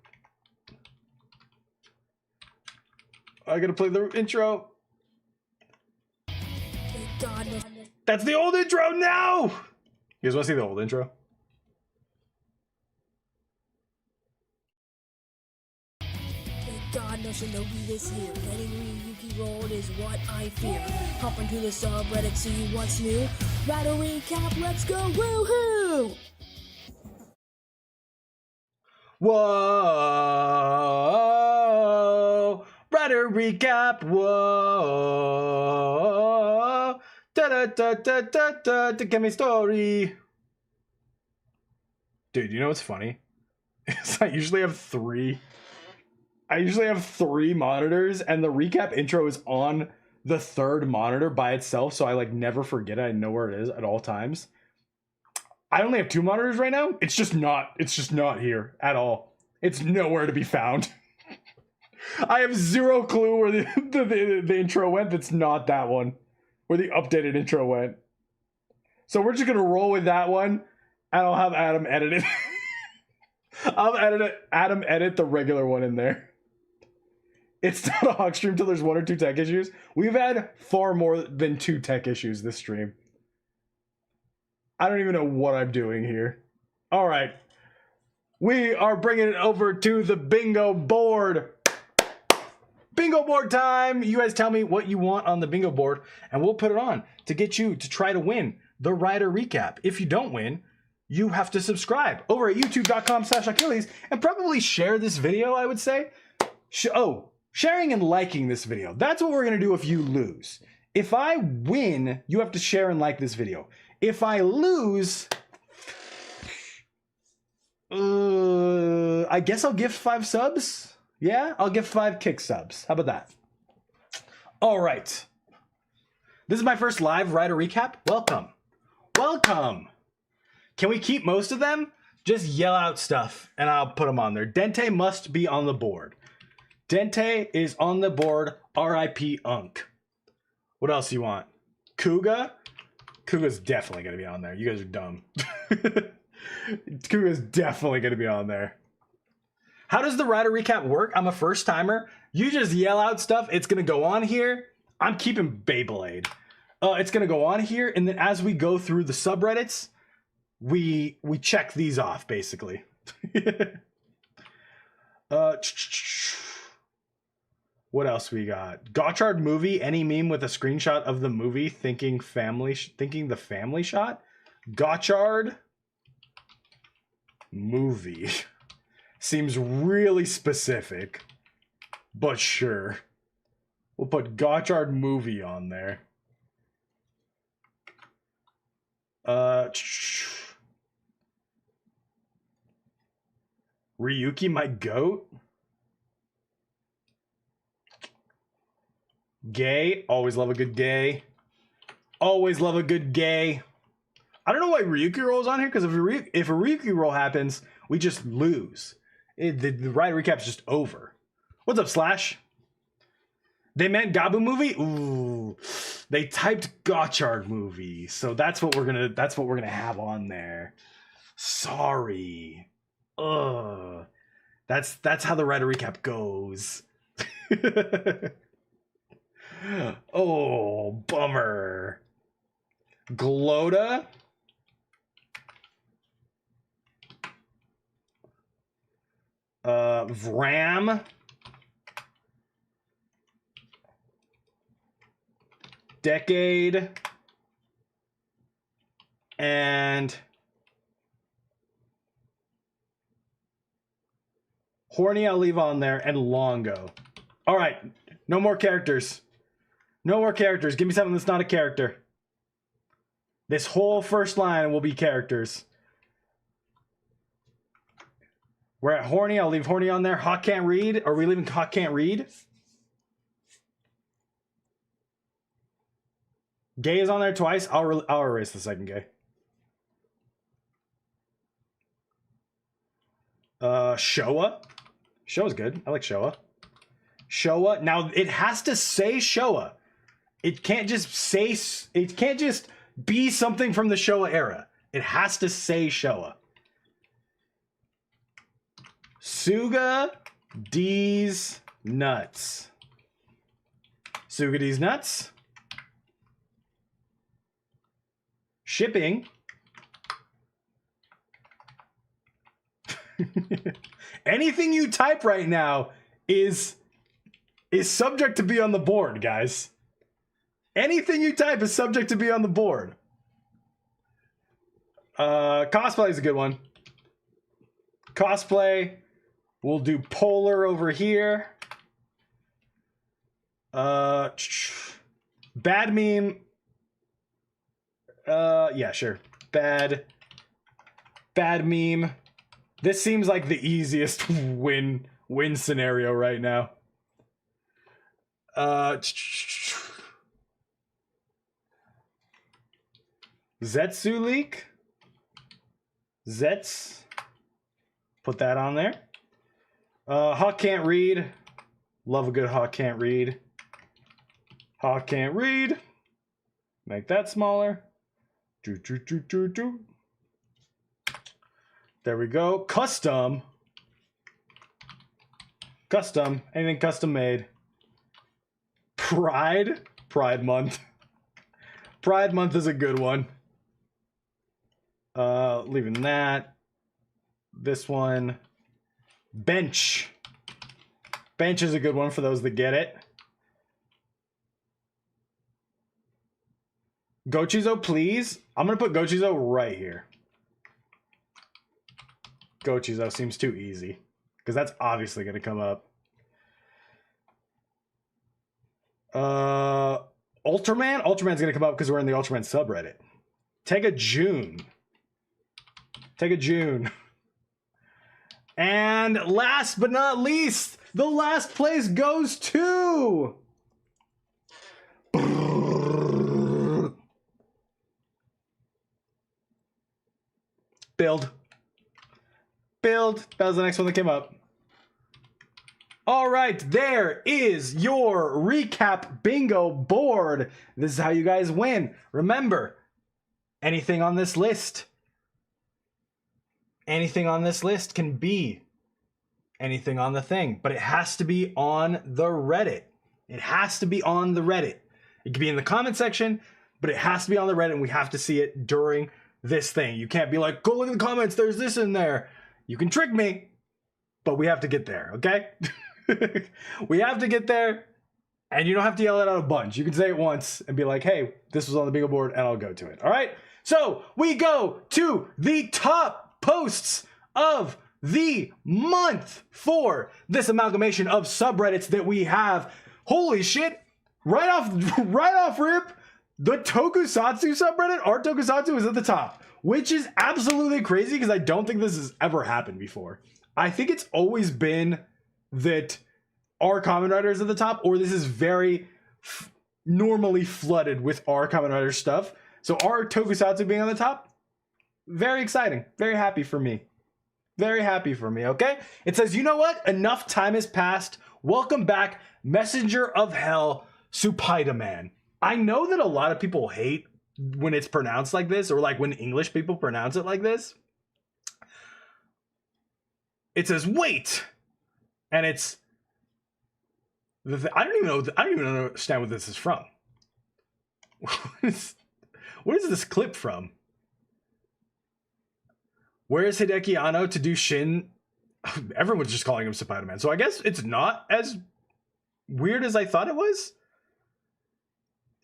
[SPEAKER 1] I gotta play the intro. That's the old intro now. You guys want to see the old intro?
[SPEAKER 6] God, no shinobi is here. Getting Ryuki rolled is what I fear. Hop into the subreddit, see what's new. Rider recap, let's go, woohoo!
[SPEAKER 1] Whoa! Rider recap, whoa! Da da da da da da da, give me story. Dude, you know what's funny? I usually have three monitors, and the recap intro is on the third monitor by itself, so I like never forget it. I know where it is at all times. I only have two monitors right now. It's just not here at all. It's nowhere to be found. I have zero clue where the intro went. That's not that one. Where the updated intro went. So we're just gonna roll with that one, and I'll have Adam edit it. Adam edit the regular one in there. It's not a hog stream till there's one or two tech issues. We've had far more than 2 tech issues this stream. I don't even know what I'm doing here. All right. We are bringing it over to the bingo board. Bingo board time. You guys tell me what you want on the bingo board, and we'll put it on to get you to try to win the Rider recap. If you don't win, you have to subscribe over at youtube.com/Achilles and probably share this video, I would say. Sharing and liking this video. That's what we're going to do if you lose. If I win, you have to share and like this video. If I lose, I guess I'll give 5 subs. Yeah, I'll give 5 kick subs. How about that? All right. This is my first live Rider recap. Welcome. Welcome. Can we keep most of them? Just yell out stuff and I'll put them on there. Dente must be on the board. Dente is on the board. RIP Unk. What else you want? Kuga? Kuga's definitely going to be on there. You guys are dumb. Kuga's definitely going to be on there. How does the Rider recap work? I'm a first timer. You just yell out stuff. It's going to go on here. I'm keeping Beyblade. It's going to go on here. And then as we go through the subreddits, we check these off, basically. What else we got? Gotchard movie. Any meme with a screenshot of the movie thinking the family shot? Gotchard movie. Seems really specific, but sure. We'll put Gotchard movie on there. Ryuki, my goat. Gay. Always love a good gay. Always love a good gay. I don't know why Ryuki rolls on here, because if a Ryuki roll happens, we just lose. The Rider recap's just over. What's up, Slash? They meant Gabu movie? Ooh. They typed Gotchard movie. So that's what we're gonna have on there. Sorry. Ugh. That's how the Rider recap goes. Oh, bummer. Glota. Vram. Decade. And Horny I'll leave on there, and Longo. All right, No more characters. No more characters. Give me something that's not a character. This whole first line will be characters. We're at horny. I'll leave horny on there. Hawk can't read. Are we leaving Hawk can't read? Gay is on there twice. I'll erase the second gay. Showa. Showa's good. I like Showa. Showa. Now it has to say Showa. It can't just say. It can't just be something from the Showa era. It has to say Showa. Suga D's nuts. Suga D's nuts. Shipping. Anything you type right now is subject to be on the board, guys. Anything you type is subject to be on the board. Cosplay is a good one. Cosplay. We'll do polar over here. Bad meme. Yeah, sure. Bad meme. This seems like the easiest win scenario right now. Zetsu leak. Zets. Put that on there. Hawk can't read. Love a good Hawk can't read. Hawk can't read. Make that smaller. There we go. Custom. Custom. Anything custom made. Pride. Pride month. Pride month is a good one. Leaving that. This one. Bench. Bench is a good one for those that get it. Gochizo, please. I'm going to put Gochizo right here. Gochizo seems too easy. Because that's obviously going to come up. Ultraman? Ultraman's going to come up because we're in the Ultraman subreddit. Take a June. Take a June. And last but not least, the last place goes to... Build. Build. That was the next one that came up. All right, there is your recap bingo board. This is how you guys win. Remember, anything on this list can be anything on the thing, but it has to be on the Reddit. It has to be on the Reddit. It can be in the comment section, but it has to be on the Reddit, and we have to see it during this thing. You can't be like, go look in the comments, there's this in there. You can trick me, but we have to get there, okay? We have to get there, and you don't have to yell it out a bunch. You can say it once and be like, hey, this was on the bingo board, and I'll go to it, all right? So we go to the top posts of the month for this amalgamation of subreddits that we have. Holy shit, right off rip, the Tokusatsu subreddit, Art Tokusatsu, is at the top, which is absolutely crazy because I don't think this has ever happened before. I think it's always been that our Kamen Rider is at the top, or this is very normally flooded with our Kamen Rider stuff. So our Tokusatsu being on the top, very exciting. Very happy for me. Very happy for me, okay? It says, you know what? Enough time has passed. Welcome back, Messenger of Hell, Supaida-man. I know that a lot of people hate when it's pronounced like this, or like when English people pronounce it like this. It says, wait! And it's... I don't even understand what this is from. What is this clip from? Where is Hideki Anno to do Shin? Everyone's just calling him Supaida-man. So I guess it's not as weird as I thought it was.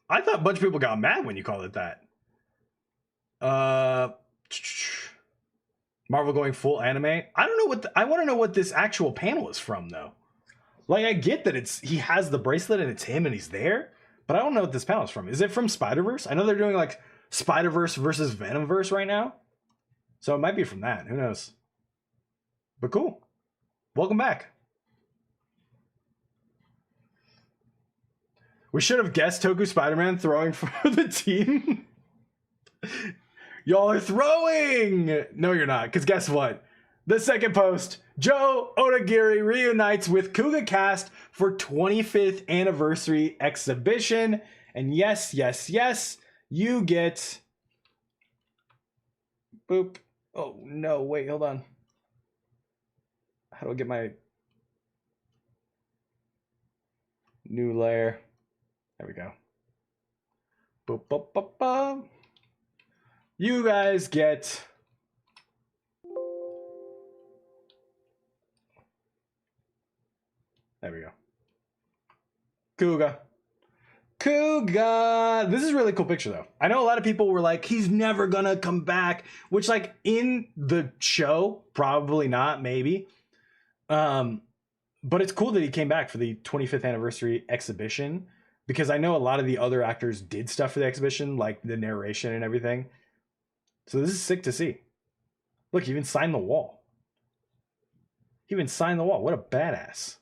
[SPEAKER 1] I thought a bunch of people got mad when you called it that. Marvel going full anime. I don't know what I want to know what this actual panel is from though. Like, I get that he has the bracelet and it's him and he's there, but I don't know what this panel is from. Is it from Spider-Verse? I know they're doing like Spider-Verse versus Venomverse right now, so it might be from that. Who knows? But cool. Welcome back. We should have guessed Toku Spider-Man throwing for the team. Y'all are throwing! No, you're not, because guess what? The second post, Joe Odagiri reunites with Kuga Cast for 25th anniversary exhibition. And yes, yes, yes, you get... Boop. Oh, no, wait, hold on. How do I get my new layer? There we go. Boop, boop, boop, boop. You guys get... There we go. Kuga. Kuga! This is a really cool picture, though. I know a lot of people were like, he's never gonna come back, which, like, in the show, probably not, maybe. But it's cool that he came back for the 25th anniversary exhibition, because I know a lot of the other actors did stuff for the exhibition, like the narration and everything. So this is sick to see. Look, he even signed the wall. He even signed the wall. What a badass.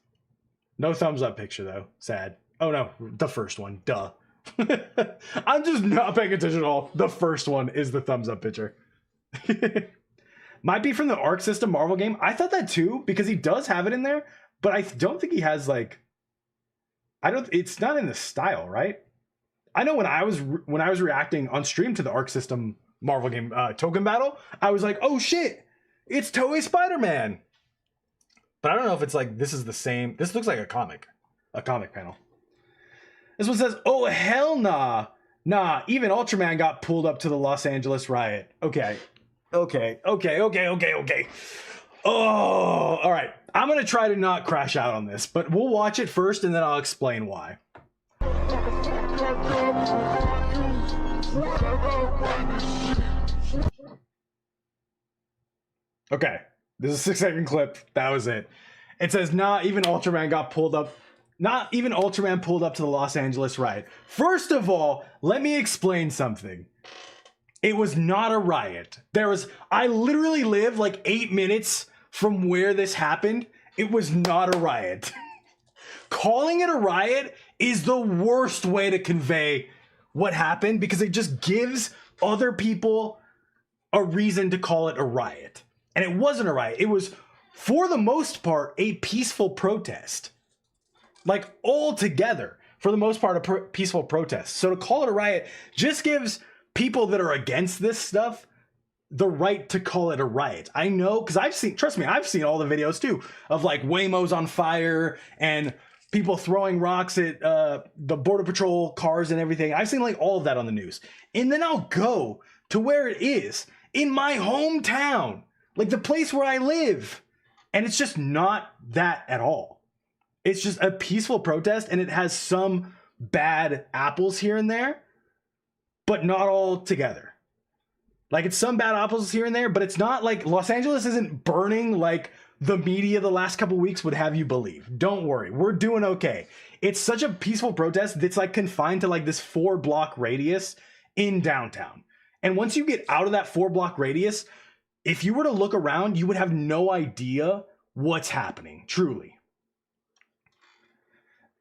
[SPEAKER 1] No thumbs up picture, though. Sad. Oh, no. The first one. Duh. I'm just not paying attention at all. The first one is the thumbs up picture. Might be from the Arc System Marvel game. I thought that too, because he does have it in there, but I don't think he has, like... It's not in the style, right? I know when I was reacting on stream to the Arc System Marvel game Token Battle, I was like, oh shit, it's Toei Spider-Man. But I don't know if it's like, this is the same. This looks like a comic panel. This one says, oh, hell nah. Nah, even Ultraman got pulled up to the Los Angeles riot. Okay. Oh, all right. I'm going to try to not crash out on this, but we'll watch it first and then I'll explain why. Okay. This is a 6-second clip. That was it. It says, not even Ultraman pulled up to the Los Angeles riot. First of all, let me explain something. It was not a riot. I literally live like 8 minutes from where this happened. It was not a riot. Calling it a riot is the worst way to convey what happened, because it just gives other people a reason to call it a riot. And it wasn't a riot. It was, for the most part, a peaceful protest. Like, all together, for the most part, a peaceful protest. So to call it a riot just gives people that are against this stuff the right to call it a riot. I know, because I've seen all the videos too, of like Waymos on fire and people throwing rocks at the Border Patrol cars and everything. I've seen like all of that on the news. And then I'll go to where it is, in my hometown. Like the place where I live. And it's just not that at all. It's just a peaceful protest, and it has some bad apples here and there, but not all together. Like, it's some bad apples here and there, but it's not like Los Angeles isn't burning like the media the last couple weeks would have you believe. Don't worry. We're doing okay. It's such a peaceful protest that's like confined to like this 4-block radius in downtown. And once you get out of that 4-block radius, if you were to look around, you would have no idea what's happening, truly.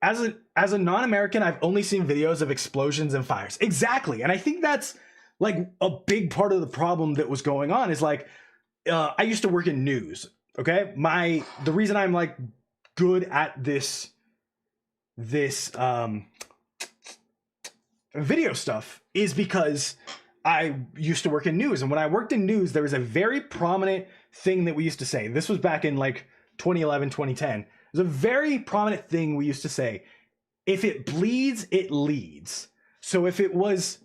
[SPEAKER 1] As a non-American, I've only seen videos of explosions and fires. Exactly. And I think that's like a big part of the problem that was going on is like, I used to work in news. Okay. The reason I'm like good at this video stuff is because I used to work in news. And when I worked in news, there was a very prominent thing that we used to say. This was back in like 2011, 2010. There's a very prominent thing we used to say. If it bleeds, it leads. So if it was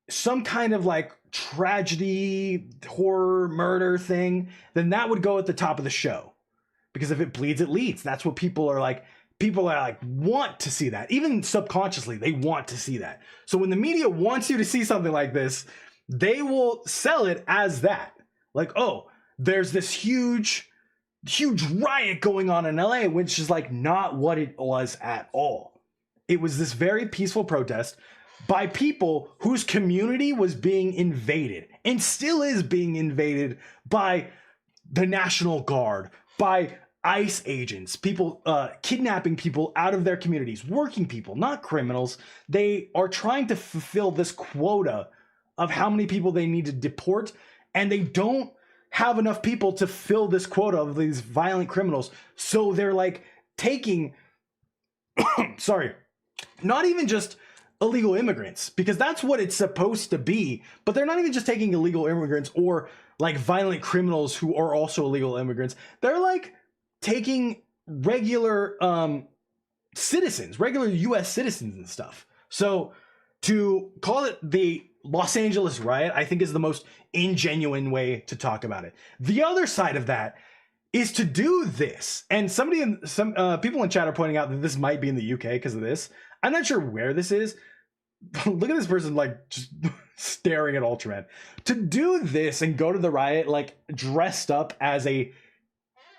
[SPEAKER 1] some kind of like tragedy, horror, murder thing, then that would go at the top of the show. Because if it bleeds, it leads. That's what people are like want to see that. Even subconsciously, they want to see that. So when the media wants you to see something like this, they will sell it as that. Like, oh, there's this huge huge riot going on in LA, which is like not what it was at all. It was this very peaceful protest by people whose community was being invaded and still is being invaded by the National Guard, by ICE agents, people kidnapping people out of their communities, working people, not criminals. They are trying to fulfill this quota of how many people they need to deport, and they don't have enough people to fill this quota of these violent criminals. So they're like taking, sorry, not even just illegal immigrants, because that's what it's supposed to be, but they're not even just taking illegal immigrants or like violent criminals who are also illegal immigrants. They're like taking regular citizens, regular US citizens and stuff. So to call it the Los Angeles riot, I think is the most ingenuine way to talk about it. The other side of that is to do this, and some people in chat are pointing out that this might be in the UK because of this. I'm not sure where this is. Look at this person like just staring at Ultraman. To do this and go to the riot like dressed up as a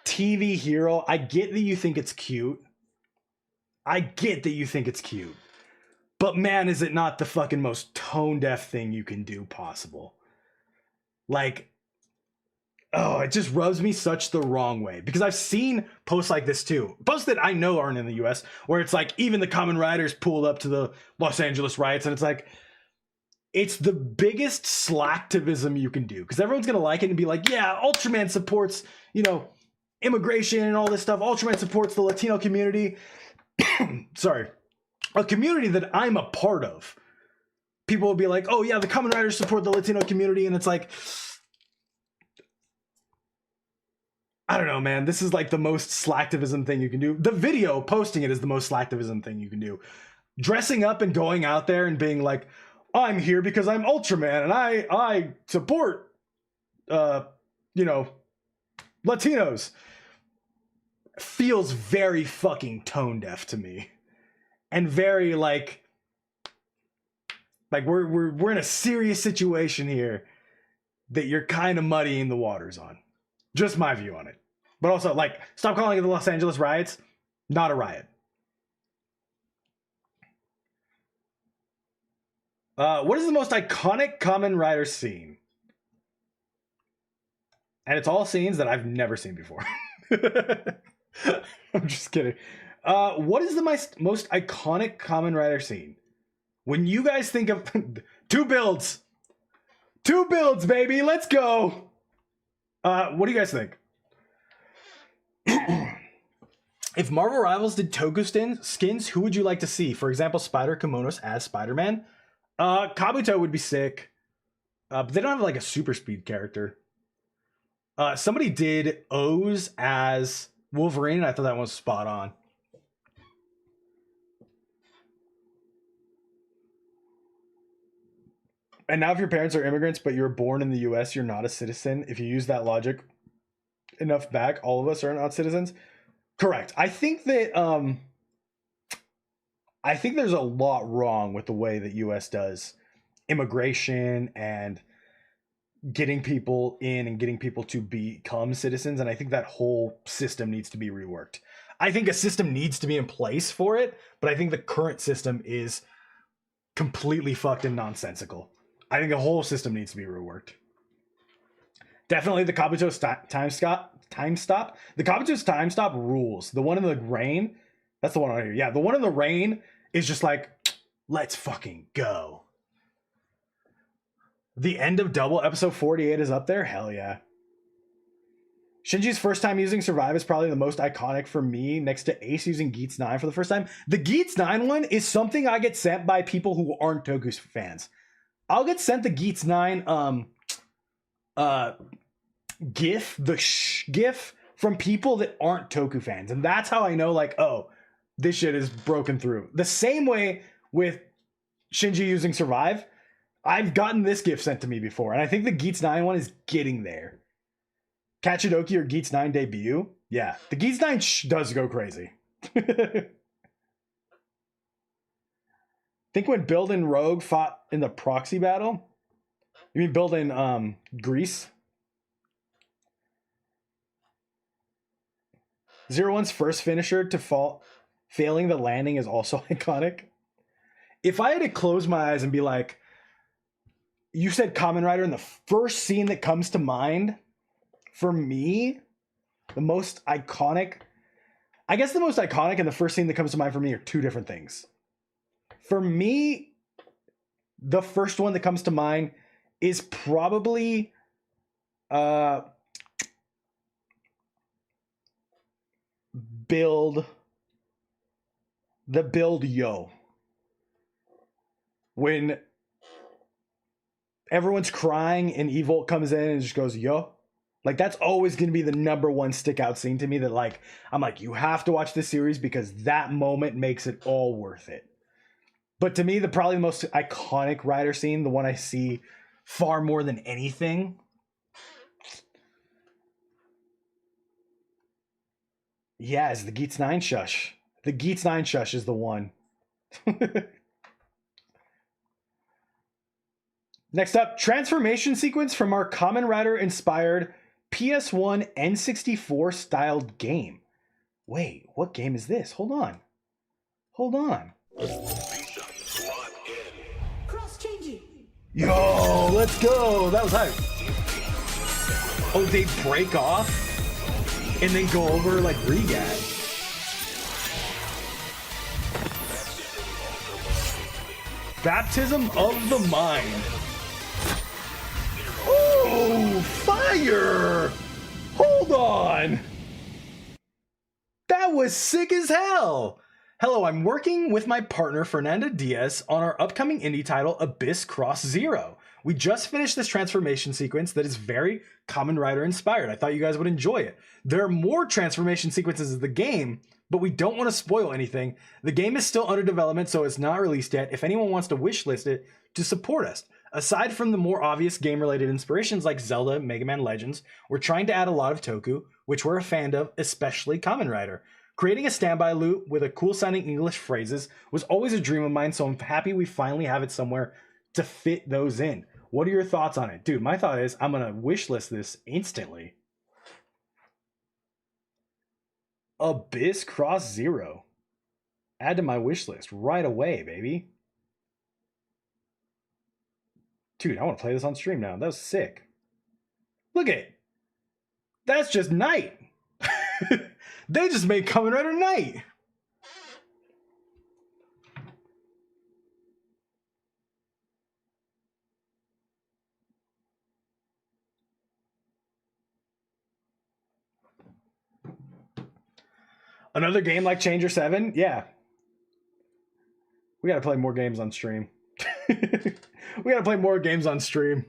[SPEAKER 1] TV hero, I get that you think it's cute. I get that you think it's cute. But man, is it not the fucking most tone-deaf thing you can do possible. Like, oh, it just rubs me such the wrong way. Because I've seen posts like this too. Posts that I know aren't in the US, where it's like, even the Kamen Riders pulled up to the Los Angeles riots, and it's like, it's the biggest slacktivism you can do. Because everyone's going to like it and be like, yeah, Ultraman supports, you know, immigration and all this stuff. Ultraman supports the Latino community. Sorry. A community that I'm a part of. People will be like, oh yeah, the Kamen Riders support the Latino community, and it's like, I don't know, man. This is like the most slacktivism thing you can do. The video posting it is the most slacktivism thing you can do. Dressing up and going out there and being like, I'm here because I'm Ultraman and I support you know, Latinos, feels very fucking tone deaf to me. And very like we're in a serious situation here that you're kind of muddying the waters on. Just my view on it. But also, like, stop calling it the Los Angeles riots. Not a riot. What is the most iconic Kamen Rider scene? And it's all scenes that I've never seen before. I'm just kidding. What is the most iconic Kamen Rider scene? When you guys think of two builds, baby, let's go. What do you guys think? If Marvel Rivals did Toku skins, who would you like to see? For example, Spider Kimonos as Spider-Man. Kabuto would be sick. But they don't have like a super speed character. Somebody did O's as Wolverine, and I thought that one was spot on. And now if your parents are immigrants, but you were born in the US, you're not a citizen. If you use that logic enough back, all of us are not citizens. Correct. I think that I think there's a lot wrong with the way that US does immigration and getting people in and getting people to become citizens. And I think that whole system needs to be reworked. I think a system needs to be in place for it, but I think the current system is completely fucked and nonsensical. I think the whole system needs to be reworked. Definitely the Kabuto time stop. The Kabuto's time stop rules. The one in the rain, that's the one on here. Yeah, the one in the rain is just like, let's fucking go. The end of Double episode 48 is up there? Hell yeah. Shinji's first time using Survive is probably the most iconic for me, next to Ace using Geats 9 for the first time. The Geats 9 one is something I get sent by people who aren't Toku fans. I'll get sent the Geats 9 GIF, the GIF from people that aren't Toku fans. And that's how I know, like, oh, this shit is broken through. The same way with Shinji using Survive, I've gotten this GIF sent to me before. And I think the Geats 9 one is getting there. Kachidoki or Geats 9 debut? Yeah, the Geats 9 does go crazy. Think when Build and Rogue fought in the proxy battle? You mean Build in Greece? Zero One's first finisher to fall, failing the landing is also iconic. If I had to close my eyes and be like, you said Kamen Rider, and the first scene that comes to mind for me, the most iconic, I guess the most iconic and the first scene that comes to mind for me are two different things. For me, the first one that comes to mind is probably build Yo. When everyone's crying and Evolt comes in and just goes, yo. Like, that's always going to be the number one stick out scene to me that, like, I'm like, you have to watch this series because that moment makes it all worth it. But to me, probably the most iconic Rider scene, the one I see far more than anything, yeah, is the Geats 9 Shush. The Geats 9 Shush is the one. Next up, transformation sequence from our Kamen Rider inspired PS1 N64 styled game. Wait, what game is this? Hold on.
[SPEAKER 6] Cross-changing.
[SPEAKER 1] Yo, let's go. That was hype. Oh, they break off and then go over like Regad. Baptism of the Mind. Oh, fire! Hold on. That was sick as hell. Hello, I'm working with my partner Fernanda Diaz on our upcoming indie title Abyss Cross Zero. We just finished this transformation sequence that is very Kamen Rider inspired. I thought you guys would enjoy it. There are more transformation sequences in the game, but we don't want to spoil anything. The game is still under development, so it's not released yet. If anyone wants to wishlist it to support us. Aside from the more obvious game-related inspirations like Zelda, Mega Man Legends, we're trying to add a lot of Toku, which we're a fan of, especially Kamen Rider. Creating a standby loop with a cool-sounding English phrases was always a dream of mine, so I'm happy we finally have it somewhere to fit those in. What are your thoughts on it? Dude, my thought is I'm going to wishlist this instantly. Abyss Cross Zero. Add to my wish list right away, baby. Dude, I want to play this on stream now. That was sick. Look at it. That's just Night. They just made Kamen Rider Night. Another game like Changer 7? Yeah. We got to play more games on stream. We got to play more games on stream.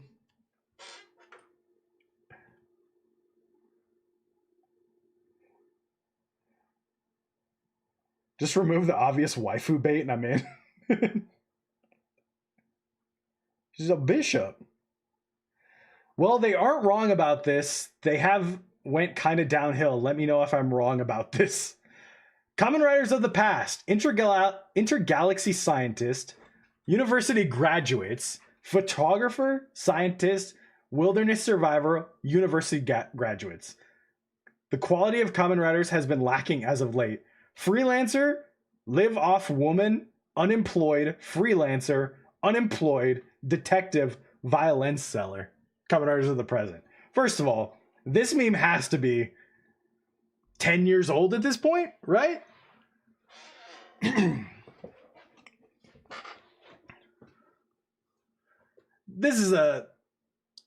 [SPEAKER 1] Just remove the obvious waifu bait and I'm in. She's a bishop. Well, they aren't wrong about this. They have went kind of downhill. Let me know if I'm wrong about this. Kamen Riders of the past, intergalaxy scientist, university graduates, photographer, scientist, wilderness survivor, university graduates. The quality of Kamen Riders has been lacking as of late. Freelancer, live off woman, unemployed, freelancer, unemployed, detective, violence seller. Kamen Riders of the present. First of all, this meme has to be 10 years old at this point, right? This is a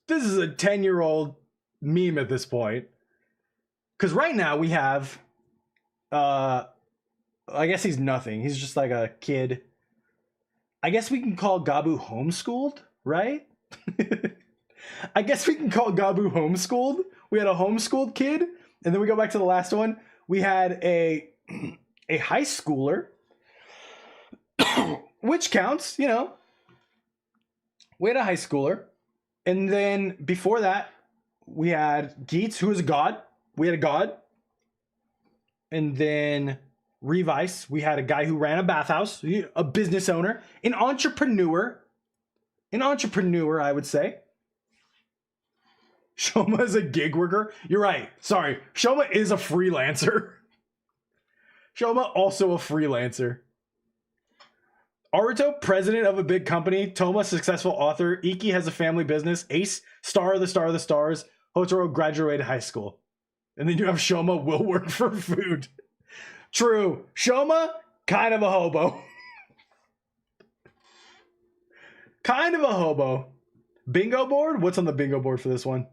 [SPEAKER 1] 10-year-old meme at this point. Because right now we have I guess he's nothing. He's just like a kid. I guess we can call Gabu homeschooled, right? I guess we can call Gabu homeschooled. We had a homeschooled kid, and then we go back to the last one. We had a high schooler, which counts, you know. We had a high schooler, and then before that, we had Geats, who was a god. We had a god, and then Revice. We had a guy who ran a bathhouse, a business owner, an entrepreneur, I would say. Shoma is a gig worker. You're right. Sorry. Shoma is a freelancer. Shoma, also a freelancer. Aruto, president of a big company. Toma, successful author. Iki has a family business. Ace, star of the stars. Hotaro graduated high school. And then you have Shoma, will work for food. True. Shoma, kind of a hobo. Kind of a hobo. Bingo board? What's on the bingo board for this one?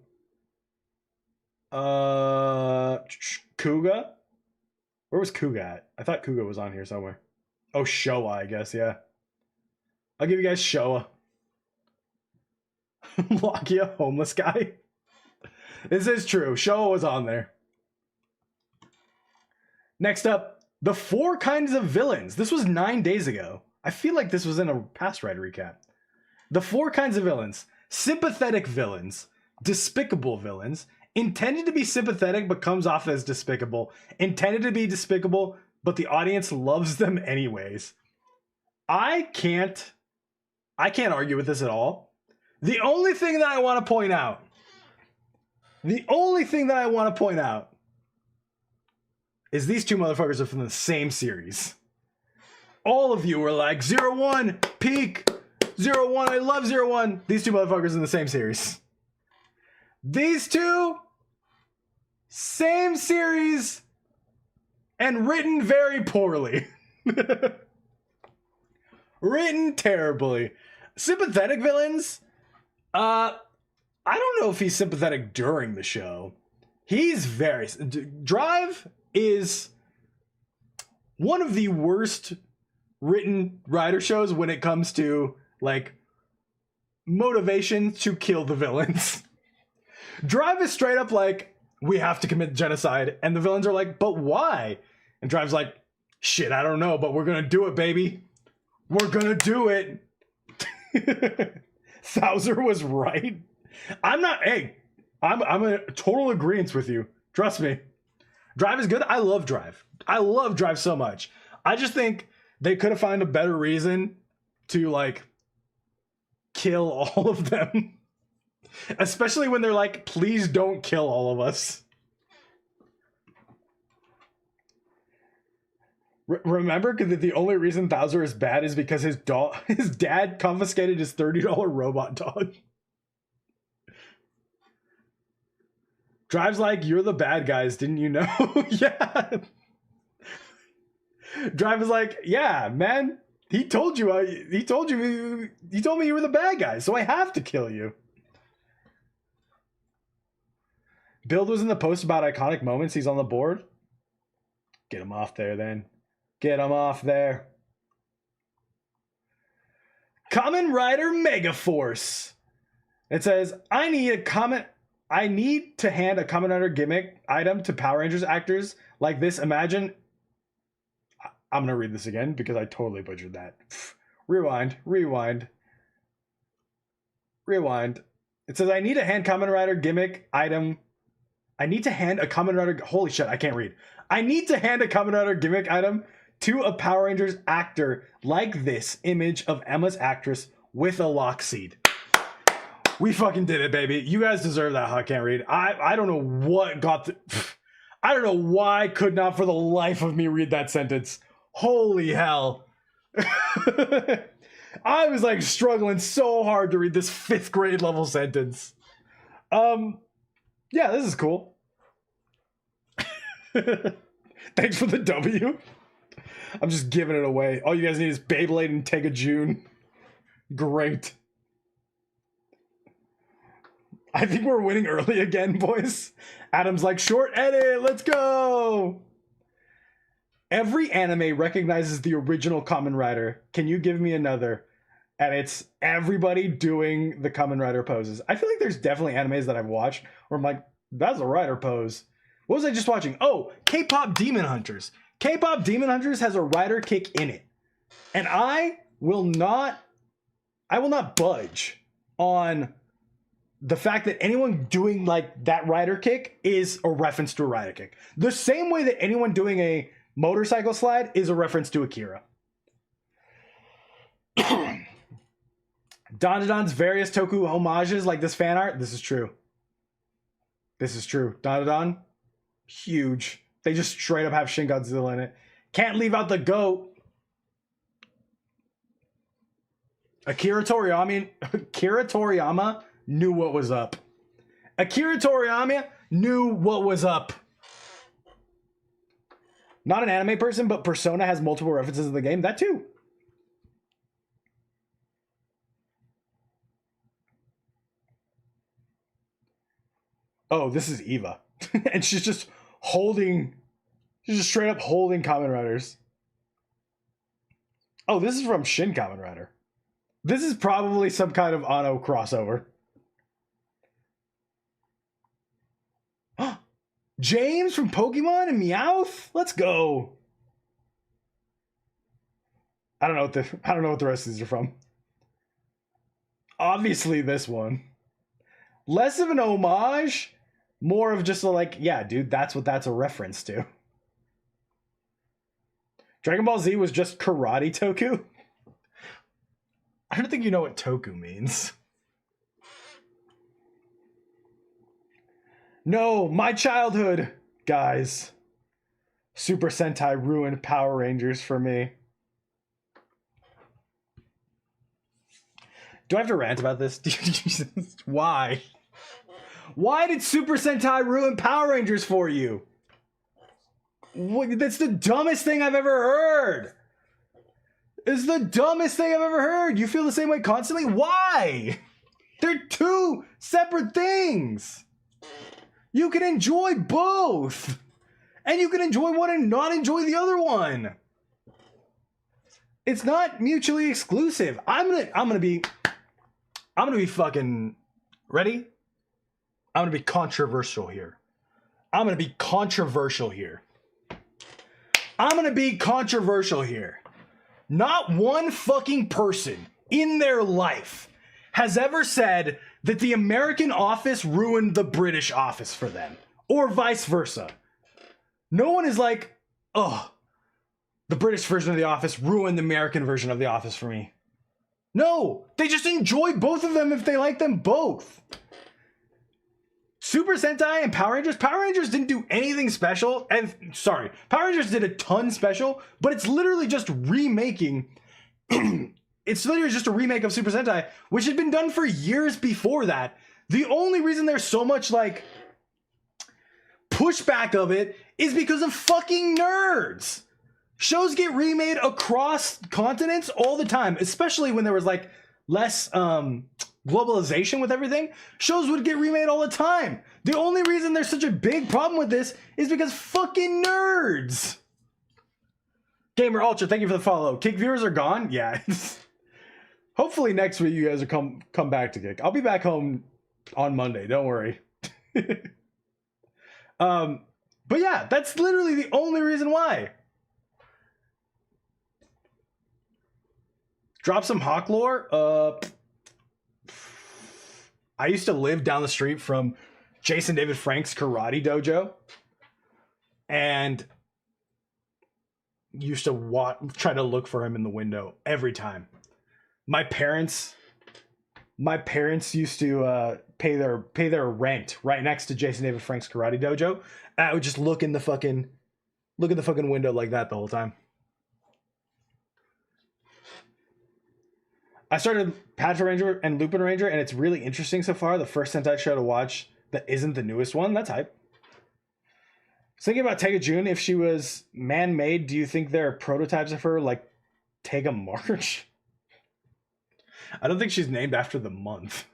[SPEAKER 1] Kuga? Where was Kuga at? I thought Kuga was on here somewhere. Oh, Showa, I guess, yeah. I'll give you guys Showa. Lakia, homeless guy. This is true. Showa was on there. Next up, the 4 kinds of villains. This was 9 days ago. I feel like this was in a past Rider recap. The 4 kinds of villains. Sympathetic villains. Despicable villains. Intended to be sympathetic but comes off as despicable. Intended to be despicable but the audience loves them anyways. I can't argue with this at all. The only thing that I want to point out is these 2 motherfuckers are from the same series. All of you were like, 01, peak, 01, I love 01. These 2 motherfuckers in the same series. These 2, same series, and written very poorly. Written terribly. Sympathetic villains? I don't know if he's sympathetic during the show. He's very... Drive is one of the worst written Rider shows when it comes to, like, motivation to kill the villains. Drive is straight up like, we have to commit genocide. And the villains are like, but why? And Drive's like, shit, I don't know, but we're gonna do it, baby. We're gonna do it. Thouser was right. I'm a total agreement with you. Trust me. Drive is good. I love Drive. I love Drive so much. I just think they could have found a better reason to, like, kill all of them. Especially when they're like, please don't kill all of us. Remember that the only reason Thouser is bad is because his dad confiscated his $30 robot dog. Drive's like, you're the bad guys, didn't you know? Yeah. Drive is like, yeah, man. He told me you were the bad guy, so I have to kill you. Build was in the post about iconic moments. He's on the board. Get him off there, then. Get him off there. Kamen Rider Megaforce. It says, I need to hand a Kamen Rider gimmick item to Power Rangers actors like this. Imagine. I'm going to read this again because I totally butchered that. Rewind. It says, I need a hand Kamen Rider gimmick item. I need to hand a Kamen Rider... Holy shit, I can't read. I need to hand a Kamen Rider gimmick item to a Power Rangers actor like this image of Emma's actress with a lock seed. We fucking did it, baby. You guys deserve that. I can't read. I don't know what got the... I don't know why I could not for the life of me read that sentence. Holy hell. I was like struggling so hard to read this 5th grade level sentence. Yeah, this is cool. Thanks for the W. I'm just giving it away. All you guys need is Beyblade and Tega June. Great. I think we're winning early again, boys. Adam's like, short edit, let's go. Every anime recognizes the original Kamen Rider. Can you give me another? And it's everybody doing the Kamen Rider poses. I feel like there's definitely animes that I've watched where I'm like, that's a Rider pose. What was I just watching? Oh, K-pop Demon Hunters. K-pop Demon Hunters has a Rider kick in it. And I will not budge on the fact that anyone doing like that Rider kick is a reference to a Rider kick. The same way that anyone doing a motorcycle slide is a reference to Akira. Dandadan's various Toku homages like this fan art. This is true. Dandadan, huge. They just straight up have Shin Godzilla in it. Can't leave out the GOAT. Akira Toriyama knew what was up. Akira Toriyama knew what was up. Not an anime person, but Persona has multiple references in the game. That too. Oh, this is Eva. And she's just straight up holding Kamen Riders. Oh, this is from Shin Kamen Rider. This is probably some kind of Anno crossover. James from Pokemon and Meowth? Let's go. I don't know what the rest of these are from. Obviously this one. Less of an homage, more of just a like, yeah, dude, that's what that's a reference to. Dragon Ball Z was just karate toku? I don't think you know what toku means. No, my childhood, guys. Super Sentai ruined Power Rangers for me. Do I have to rant about this? Why? Why did Super Sentai ruin Power Rangers for you? That's the dumbest thing I've ever heard. It's the dumbest thing I've ever heard. You feel the same way constantly? Why? They're two separate things. You can enjoy both. And you can enjoy one and not enjoy the other one. It's not mutually exclusive. I'm gonna be fucking ready? I'm gonna be controversial here. I'm gonna be controversial here. Not one fucking person in their life has ever said that the American office ruined the British office for them, or vice versa. No one is like, oh, the British version of the office ruined the American version of the office for me. No, they just enjoy both of them if they like them both. Super Sentai and Power Rangers didn't do anything special. And sorry, Power Rangers did a ton special, but it's literally just remaking. It's literally just a remake of Super Sentai, which had been done for years before that. The only reason there's so much like pushback of it is because of fucking nerds. Shows get remade across continents all the time, especially when there was like less globalization with everything. Shows would get remade all the time. The only reason there's such a big problem with this is because fucking nerds. Gamer Ultra, thank you for the follow. Kick viewers are gone? Yeah. Hopefully next week you guys will come back to Kick. I'll be back home on Monday, don't worry. But yeah, that's literally the only reason why. Drop some Hawk lore. I used to live down the street from Jason David Frank's karate dojo, and used to try to look for him in the window every time. My parents used to pay their rent right next to Jason David Frank's karate dojo. And I would just look in the fucking window like that the whole time. I started Patra Ranger and Lupin Ranger, and it's really interesting so far. The first Sentai show to watch that isn't the newest one. That's hype. Thinking about Tega June, if she was man-made, do you think there are prototypes of her like Tega March? I don't think she's named after the month.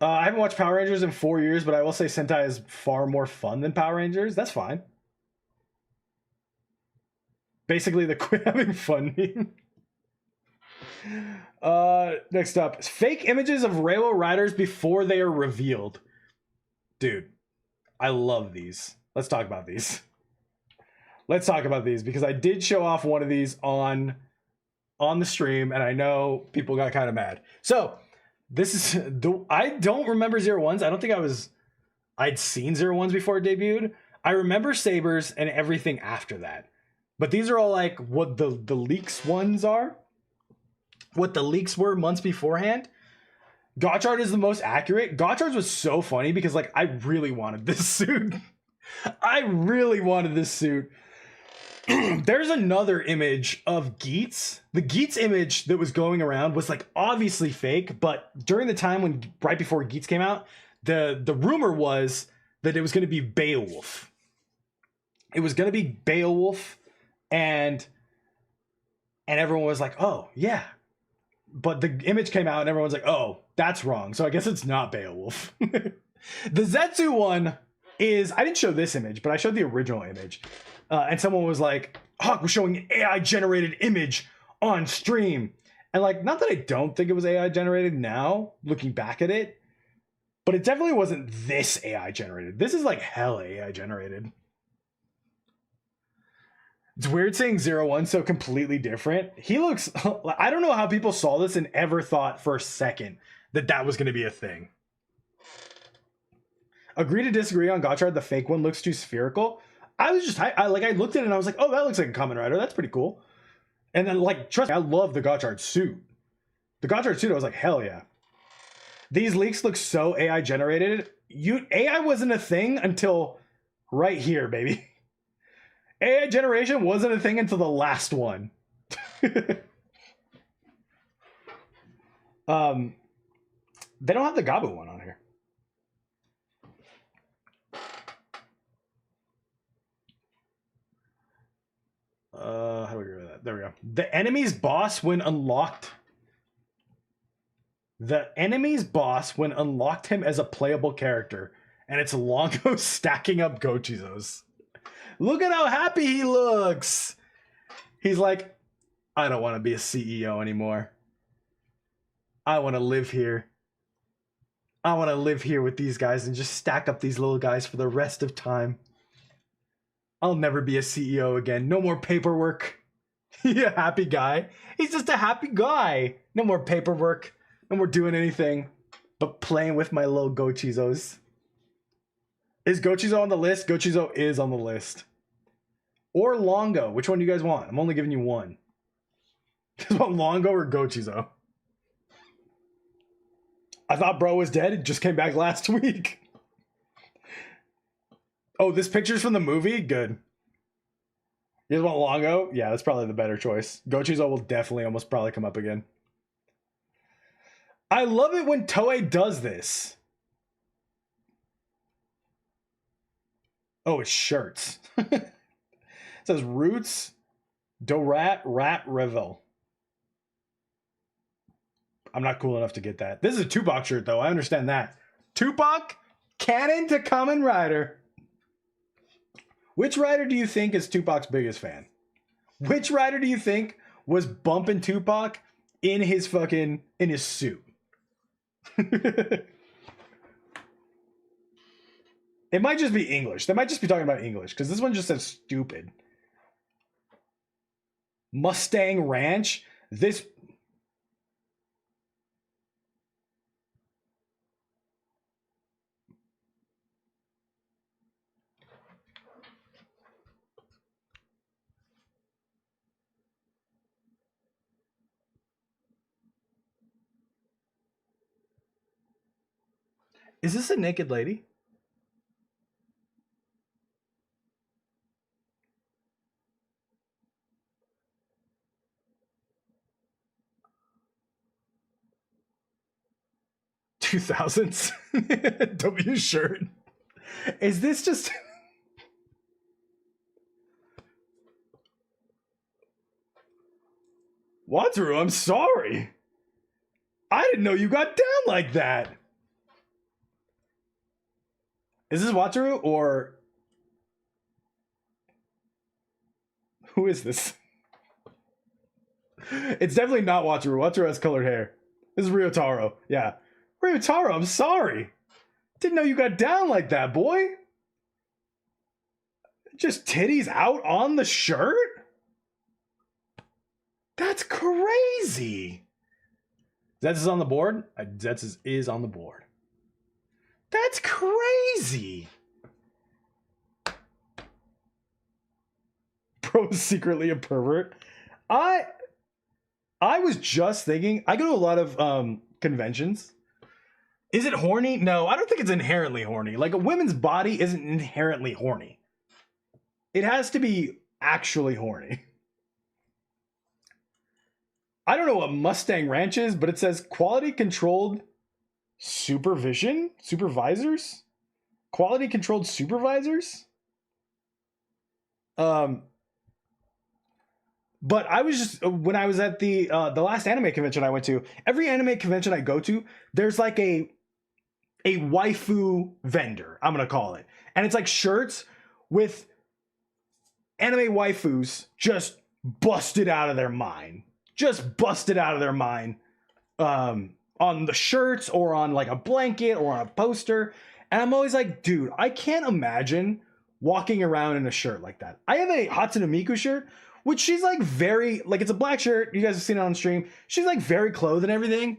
[SPEAKER 1] I haven't watched Power Rangers in 4 years, but I will say Sentai is far more fun than Power Rangers. That's fine. Basically, the quit having fun meme. Next up, fake images of Railroad Riders before they are revealed. Dude, I love these. Let's talk about these. Because I did show off one of these on the stream, and I know people got kind of mad. So this is I don't remember 01s. I don't think I'd seen 01s before it debuted. I remember Sabers and everything after that. But these are all like what the leaks ones are. What the leaks were months beforehand. Gotchard is the most accurate. Gotchard's was so funny because like I really wanted this suit. I really wanted this suit. There's another image of Geets. The Geets image that was going around was like obviously fake, but during the time when right before Geets came out, the rumor was that it was going to be Beowulf. It was going to be Beowulf, and everyone was like, "Oh yeah," but the image came out and everyone's like, "Oh, that's wrong." So I guess it's not Beowulf. The Zetsu one is, I didn't show this image, but I showed the original image. And someone was like, Hawk was showing an AI generated image on stream. And like, not that I don't think it was AI generated now, looking back at it, but it definitely wasn't this AI generated. This is like hell AI generated. It's weird seeing 01 so completely different. He looks, I don't know how people saw this and ever thought for a second that that was going to be a thing. Agree to disagree on Gotchard. The fake one looks too spherical. I was just, I looked at it and I was like, oh, that looks like a Kamen Rider. That's pretty cool. And then, like, trust me, I love the Gotchard suit. The Gotchard suit, I was like, hell yeah. These leaks look so AI generated. AI wasn't a thing until right here, baby. AI generation wasn't a thing until the last one. They don't have the Gabu one on here. How do we get rid of that? There we go. The enemy's boss when unlocked. The enemy's boss when unlocked him as a playable character. And it's Longo stacking up Gochizos. Look at how happy he looks. He's like, I don't want to be a CEO anymore. I want to live here. I want to live here with these guys and just stack up these little guys for the rest of time. I'll never be a CEO again. No more paperwork. Yeah, happy guy. He's just a happy guy. No more paperwork. No more doing anything but playing with my little Gochizos. Is Gochizo on the list? Gochizo is on the list. Or Longo. Which one do you guys want? I'm only giving you one. You guys want Longo or Gochizo? I thought bro was dead. It just came back last week. Oh, this picture's from the movie? Good. You guys want Longo? Yeah, that's probably the better choice. Gochizo will definitely almost probably come up again. I love it when Toei does this. Oh, it's shirts. It says Roots, Dorat, Rat, Revel. I'm not cool enough to get that. This is a Tupac shirt, though. I understand that. Tupac, canon to Kamen Rider. Which rider do you think is Tupac's biggest fan? Which rider do you think was bumping Tupac in his suit? It might just be English. They might just be talking about English because this one just says stupid. Mustang Ranch. This. Is this a naked lady? $2000s W shirt. Is this just Wataru? I'm sorry. I didn't know you got down like that. Is this Wataru or who is this? It's definitely not Wataru. Wataru has colored hair. This is Ryotaro. Yeah. Ryotaro, I'm sorry. Didn't know you got down like that, boy. Just titties out on the shirt? That's crazy. Zetsus is on the board? Zetsus is on the board. That's crazy. Bro's secretly a pervert. I was just thinking, I go to a lot of conventions Is it horny? No, I don't think it's inherently horny. Like a woman's body isn't inherently horny. It has to be actually horny. I don't know what Mustang Ranch is, but it says quality controlled supervisors? Quality controlled supervisors? But I was just, when I was at the last anime convention I went to, every anime convention I go to, there's like a waifu vendor, I'm gonna call it. And it's like shirts with anime waifus just busted out of their mind. Just busted out of their mind. On the shirts or on like a blanket or on a poster. And I'm always like, dude, I can't imagine walking around in a shirt like that. I have a Hatsune Miku shirt, which she's like very, like it's a black shirt. You guys have seen it on stream. She's like very clothed and everything.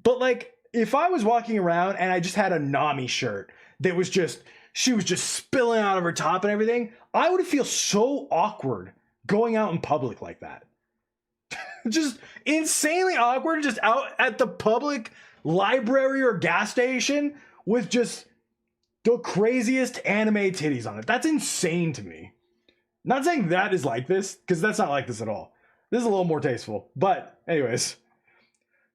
[SPEAKER 1] But like, if I was walking around and I just had a Nami shirt that was just, she was just spilling out of her top and everything, I would feel so awkward going out in public like that. Just insanely awkward, just out at the public library or gas station with just the craziest anime titties on it. That's insane to me. Not saying that is like this, because that's not like this at all. This is a little more tasteful. But anyways,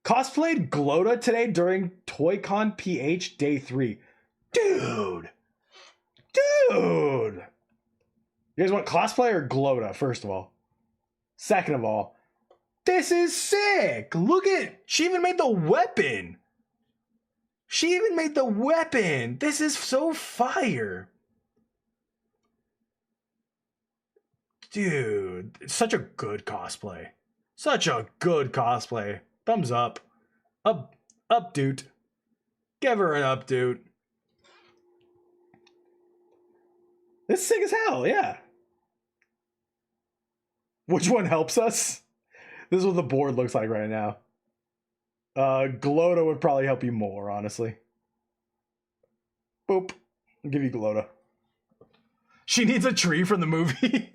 [SPEAKER 1] cosplayed Glota today during ToyCon PH Day 3. Dude! You guys want cosplay or Glota, first of all? Second of all, this is sick! Look at, she even made the weapon! This is so fire! Dude, it's such a good cosplay. Thumbs up. Up, dude. Give her an up, dude. It's sick as hell, yeah. Which one helps us? This is what the board looks like right now. Glota would probably help you more, honestly. Boop. I'll give you Glota. She needs a tree from the movie.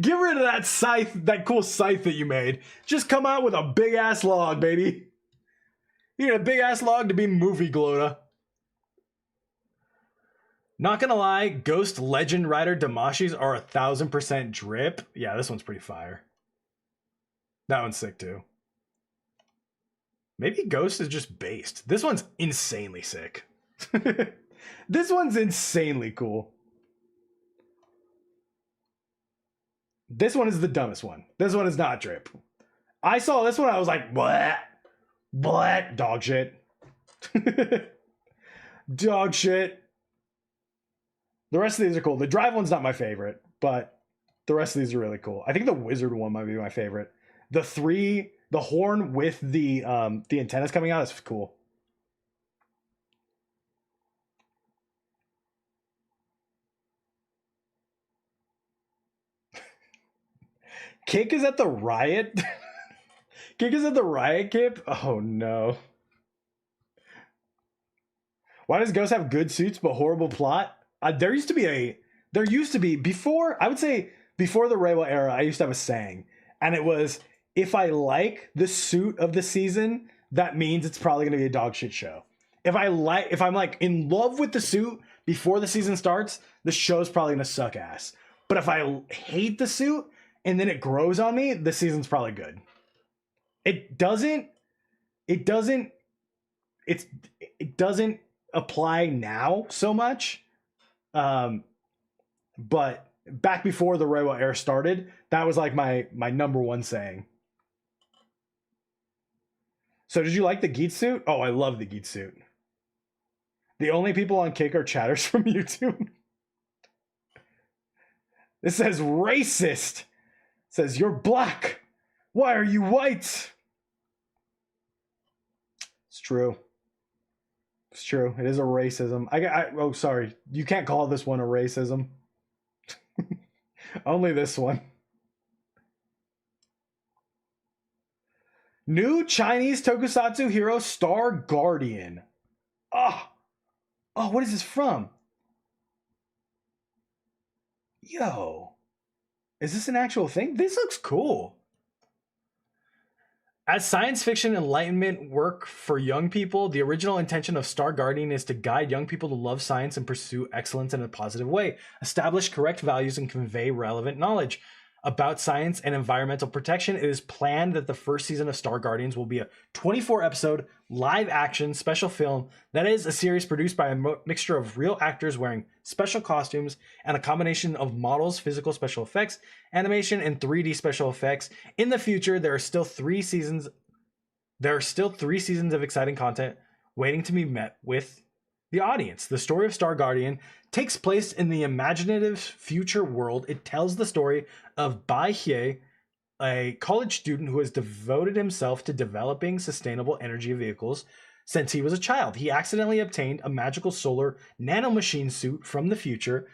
[SPEAKER 1] Get rid of that scythe, that cool scythe that you made. Just come out with a big ass log, baby. You need a big ass log to be movie Glota. Not gonna lie, Ghost Legend Rider Damashis are 1000% drip. Yeah, this one's pretty fire. That one's sick too. Maybe Ghost is just based. This one's insanely sick. This one's insanely cool. This one is the dumbest one. This one is not drip. I saw this one, I was like, what? Dog shit. Dog shit. The rest of these are cool. The drive one's not my favorite, but the rest of these are really cool. I think the wizard one might be my favorite. The horn with the antennas coming out is cool. Kick is at the riot. Kick is at the riot, Kip. Oh no. Why does Ghost have good suits but horrible plot? There used to be before, I would say before the Reiwa era, I used to have a saying, and it was, if I like the suit of the season, that means it's probably going to be a dog shit show. If I'm like in love with the suit before the season starts, the show's probably going to suck ass. But if I hate the suit and then it grows on me, the season's probably good. It doesn't apply now so much. But back before the Reiwa era started, that was like my number one saying. So did you like the Geet suit? Oh, I love the Geet suit. The only people on Kick are chatters from YouTube. This says racist. It says you're black. Why are you white? It's true. It's true. It is a racism. Oh, sorry. You can't call this one a racism. Only this one. New Chinese tokusatsu hero Star Guardian. Oh, what is this from? Yo. Is this an actual thing? This looks cool. As science fiction enlightenment work for young people, the original intention of Star Guardian is to guide young people to love science and pursue excellence in a positive way, establish correct values, and convey relevant knowledge about science and environmental protection. It is planned that the first season of Star Guardians will be a 24-episode live action special film that is a series produced by a mixture of real actors wearing special costumes and a combination of models, physical special effects, animation, and 3D special effects. In the future, there are still 3 seasons. There are still 3 seasons of exciting content waiting to be met with the audience. The story of Star Guardian takes place in the imaginative future world. It tells the story of Bai Hie, a college student who has devoted himself to developing sustainable energy vehicles since he was a child. He accidentally obtained a magical solar nanomachine suit from the future,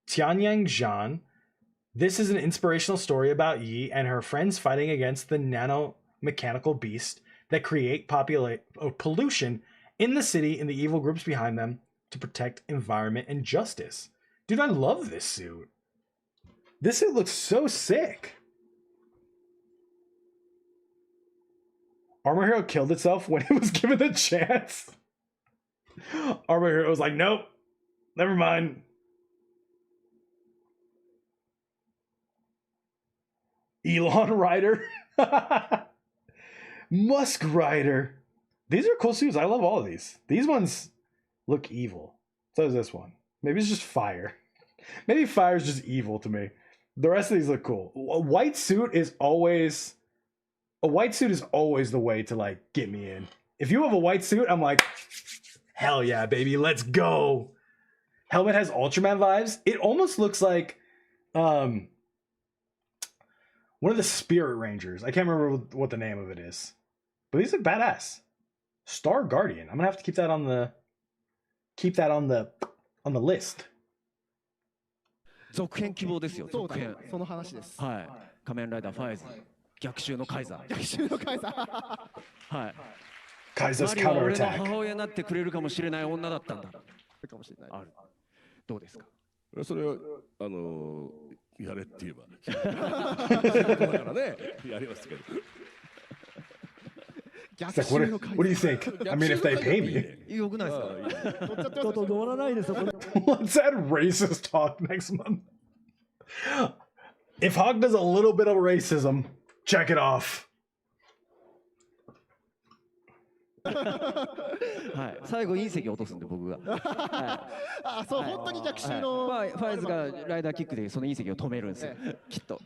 [SPEAKER 1] Tianyang Zhan. This is an inspirational story about Yi and her friends fighting against the nanomechanical beast that create pollution in the city and the evil groups behind them to protect environment and justice. Dude, I love this suit. This suit looks so sick. Armor Hero killed itself when it was given the chance. Armor Hero was like, nope, never mind. Elon Rider. Musk Rider. These are cool suits. I love all of these. These ones look evil. So does this one. Maybe it's just fire. Maybe fire is just evil to me. The rest of these look cool. A white suit is always the way to like get me in. If you have a white suit, I'm like, hell yeah, baby, let's go. Helmet has Ultraman vibes. It almost looks like one of the Spirit Rangers. I can't remember what the name of it is. But these look badass. Star Guardian. I'm gonna have to keep that on the list.
[SPEAKER 7] 続編希望ですよ。続編。
[SPEAKER 4] その話です。
[SPEAKER 7] はい。仮面ライダーファイズ。逆襲のカイザー。
[SPEAKER 4] 逆襲のカイザー。
[SPEAKER 7] はい。
[SPEAKER 1] Kaiser's
[SPEAKER 7] マリオは俺の
[SPEAKER 1] counterattack.
[SPEAKER 7] 母親になってくれるかもしれない女だったんだ。
[SPEAKER 4] かもしれない。
[SPEAKER 7] ある。どうですか。
[SPEAKER 5] それはやれって言えばだからねやりますけど
[SPEAKER 1] It's like, what do you think? I mean, if they pay me.
[SPEAKER 7] よくないですか。
[SPEAKER 4] ちょっと乗らないですよ。これ
[SPEAKER 1] Let's add racist talk next month. If Hawk does a little bit of racism, check it off.
[SPEAKER 7] はい。最後隕石落とすんで僕が。
[SPEAKER 4] あ、そう、本当に逆襲の。
[SPEAKER 7] ファイズがライダーキックでその隕石を止めるんですよ。きっと。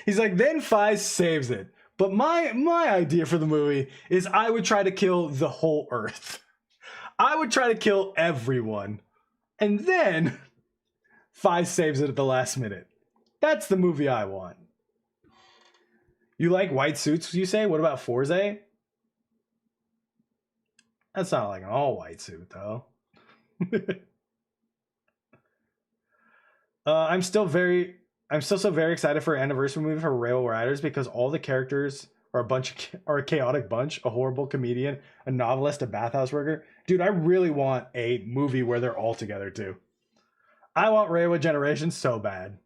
[SPEAKER 1] He's like, then Fize saves it. But my idea for the movie is I would try to kill the whole Earth. I would try to kill everyone. And then Fize saves it at the last minute. That's the movie I want. You like white suits, you say? What about Forze? That's not like an all-white suit, though. I'm still so very excited for an anniversary movie for Rail Riders because all the characters are a chaotic bunch, a horrible comedian, a novelist, a bathhouse worker. Dude, I really want a movie where they're all together too. I want Reiwa Generation so bad.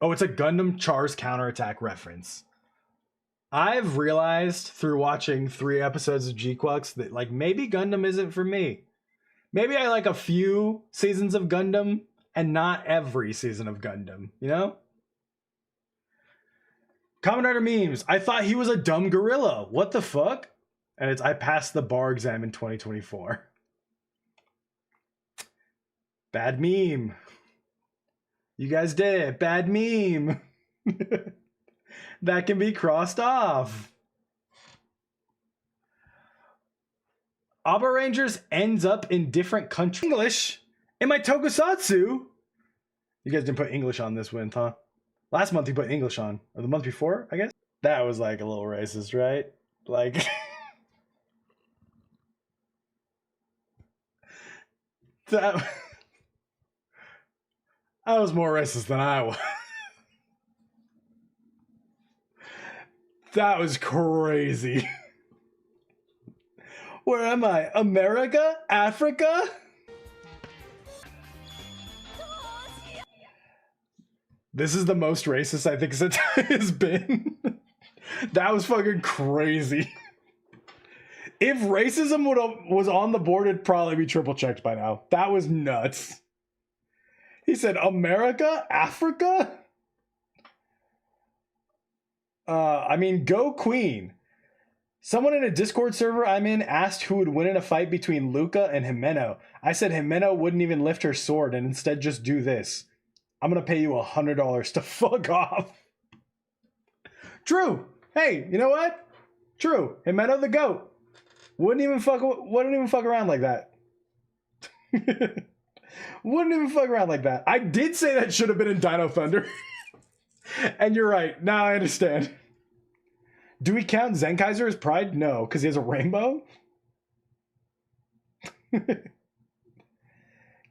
[SPEAKER 1] Oh, it's a Gundam Char's counterattack reference. I've realized through watching 3 episodes of G-Quux that like maybe Gundam isn't for me. Maybe I like a few seasons of Gundam and not every season of Gundam, you know? Kamen Rider memes. I thought he was a dumb gorilla. What the fuck? And I passed the bar exam in 2024. Bad meme. You guys did it. Bad meme. That can be crossed off. Aba Rangers ends up in different countries. English in my tokusatsu. You guys didn't put English on this one, huh? Last month you put English on. Or the month before, I guess? That was like a little racist, right? Like... that was more racist than I was. That was crazy. Where am I? America? Africa? This is the most racist I think it has been. That was fucking crazy. If racism was on the board, it'd probably be triple checked by now. That was nuts. He said, America? Africa? I mean, go Queen. Someone in a Discord server I'm in asked who would win in a fight between Luca and Jimeno. I said Jimeno wouldn't even lift her sword and instead just do this. I'm going to pay you $100 to fuck off. True. Hey, you know what? True. Jimeno the GOAT. Wouldn't even fuck around like that. Wouldn't even fuck around like that. I did say that should have been in Dino Thunder. And you're right. Now I understand. Do we count Zenkaiser as Pride? No, because he has a rainbow.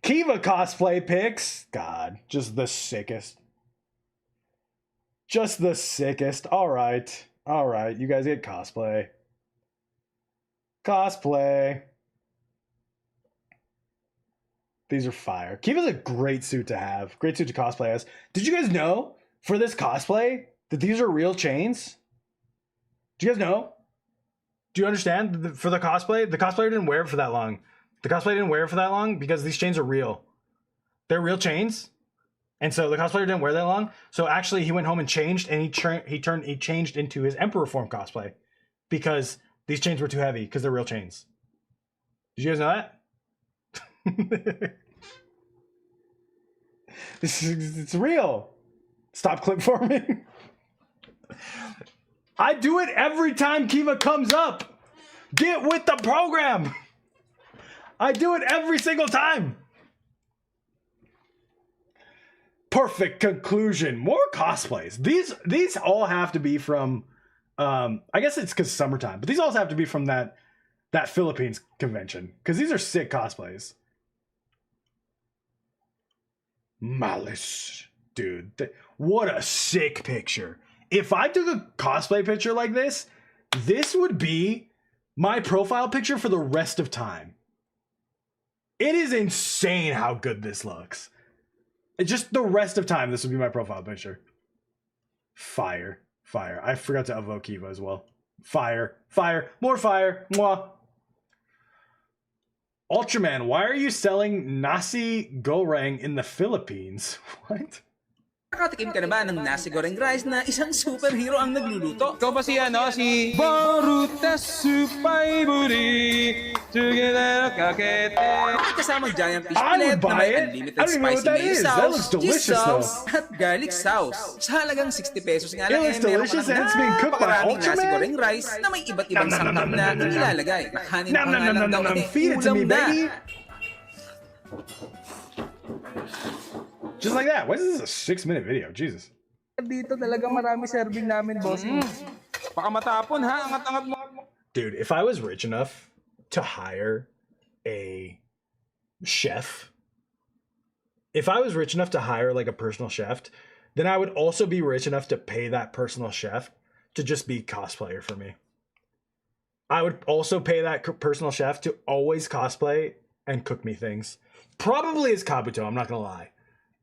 [SPEAKER 1] Kiva cosplay pics. God, just the sickest. Just the sickest. All right. All right. You guys get cosplay. Cosplay. These are fire. Kiva's a great suit to have. Great suit to cosplay as. Did you guys know for this cosplay that these are real chains? Do you guys know? Do you understand? For the cosplayer didn't wear it for that long. The cosplayer didn't wear it for that long because these chains are real. They're real chains. And so the cosplayer didn't wear that long. So actually he went home and changed, and he changed into his Emperor form cosplay because these chains were too heavy because they're real chains. Did you guys know that? It's real. Stop clip farming. I do it every time Kiva comes up. Get with the program. I do it every single time. Perfect conclusion. More cosplays. These all have to be from I guess it's because summertime, but these all have to be from that Philippines convention because these are sick cosplays. Malice. Dude, what a sick picture. If I took a cosplay picture like this, this would be my profile picture for the rest of time. It is insane how good this looks. It's just the rest of time, this would be my profile picture. Fire. Fire. I forgot to evoke Kiva as well. Fire. Fire. More fire. Mwah. Ultraman, why are you selling nasi goreng in the Philippines? What?
[SPEAKER 8] Nakatikim ka na ba ng nasi goreng rice na isang superhero ang nagluluto?
[SPEAKER 3] Ikaw ba si Boruta Supay Buri Together Kakete.
[SPEAKER 8] May kasamang giant fish
[SPEAKER 1] I would
[SPEAKER 8] fillet na
[SPEAKER 1] buy
[SPEAKER 8] may
[SPEAKER 1] it.
[SPEAKER 8] unlimited
[SPEAKER 1] I don't even know what
[SPEAKER 8] spicy
[SPEAKER 1] that
[SPEAKER 8] mayo
[SPEAKER 1] is. That
[SPEAKER 8] sauce,
[SPEAKER 1] looks
[SPEAKER 8] cheese
[SPEAKER 1] delicious,
[SPEAKER 8] sauce, at garlic sauce. Sa halagang 60 pesos nga
[SPEAKER 1] It
[SPEAKER 8] lang,
[SPEAKER 1] looks
[SPEAKER 8] meron
[SPEAKER 1] delicious
[SPEAKER 8] ka
[SPEAKER 1] and it's being cooked by
[SPEAKER 8] napakaraming nasi
[SPEAKER 1] Ultraman?
[SPEAKER 8] goreng rice na may iba't ibang sangkap na inilalagay. Nakanin
[SPEAKER 1] Nom,
[SPEAKER 8] pa
[SPEAKER 1] nom,
[SPEAKER 8] nga
[SPEAKER 1] nom,
[SPEAKER 8] lang
[SPEAKER 1] nom,
[SPEAKER 8] daw
[SPEAKER 1] nom.
[SPEAKER 8] eh,
[SPEAKER 1] Feed it to
[SPEAKER 8] ulam
[SPEAKER 1] me,
[SPEAKER 8] na.
[SPEAKER 1] baby. Just like that. Why is this a 6-minute video? Jesus.
[SPEAKER 3] Dito talaga marami serving namin, bossing. Baka matapon ha, angat-angat mo.
[SPEAKER 1] Dude, if I was rich enough to hire a chef, if I was rich enough to hire like a personal chef, then I would also be rich enough to pay that personal chef to just be cosplayer for me. I would also pay that personal chef to always cosplay and cook me things. Probably as Kabuto, I'm not gonna lie.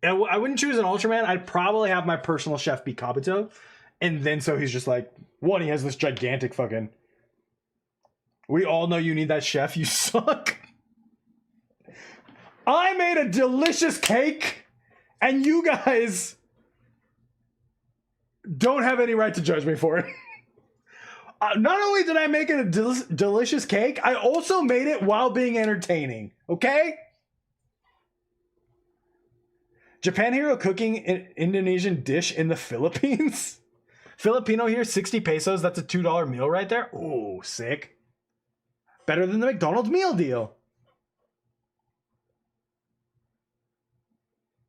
[SPEAKER 1] I wouldn't choose an Ultraman. I'd probably have my personal chef be Kabuto. And then so he's just like, one, he has this gigantic fucking... We all know you need that chef, you suck. I made a delicious cake, and you guys don't have any right to judge me for it. Not only did I make it a delicious cake, I also made it while being entertaining, okay? Japan Hero cooking an Indonesian dish in the Philippines? Filipino here, 60 pesos. That's a $2 meal right there. Ooh, sick. Better than the McDonald's meal deal.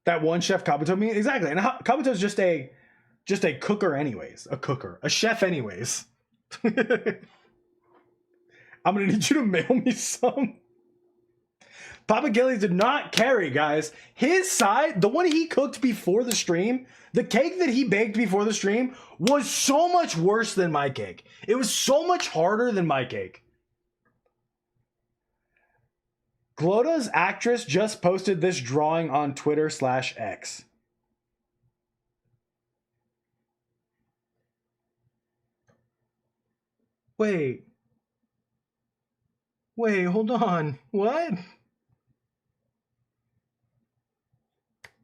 [SPEAKER 1] That one chef Kabuto meal? Exactly. And Kabuto's just a cooker anyways. A cooker. A chef anyways. I'm gonna need you to mail me some. Papa Gilly did not carry, guys. His side, the one he cooked before the stream, the cake that he baked before the stream was so much worse than my cake. It was so much harder than my cake. Gloda's actress just posted this drawing on Twitter/X. Wait. Wait, hold on. What?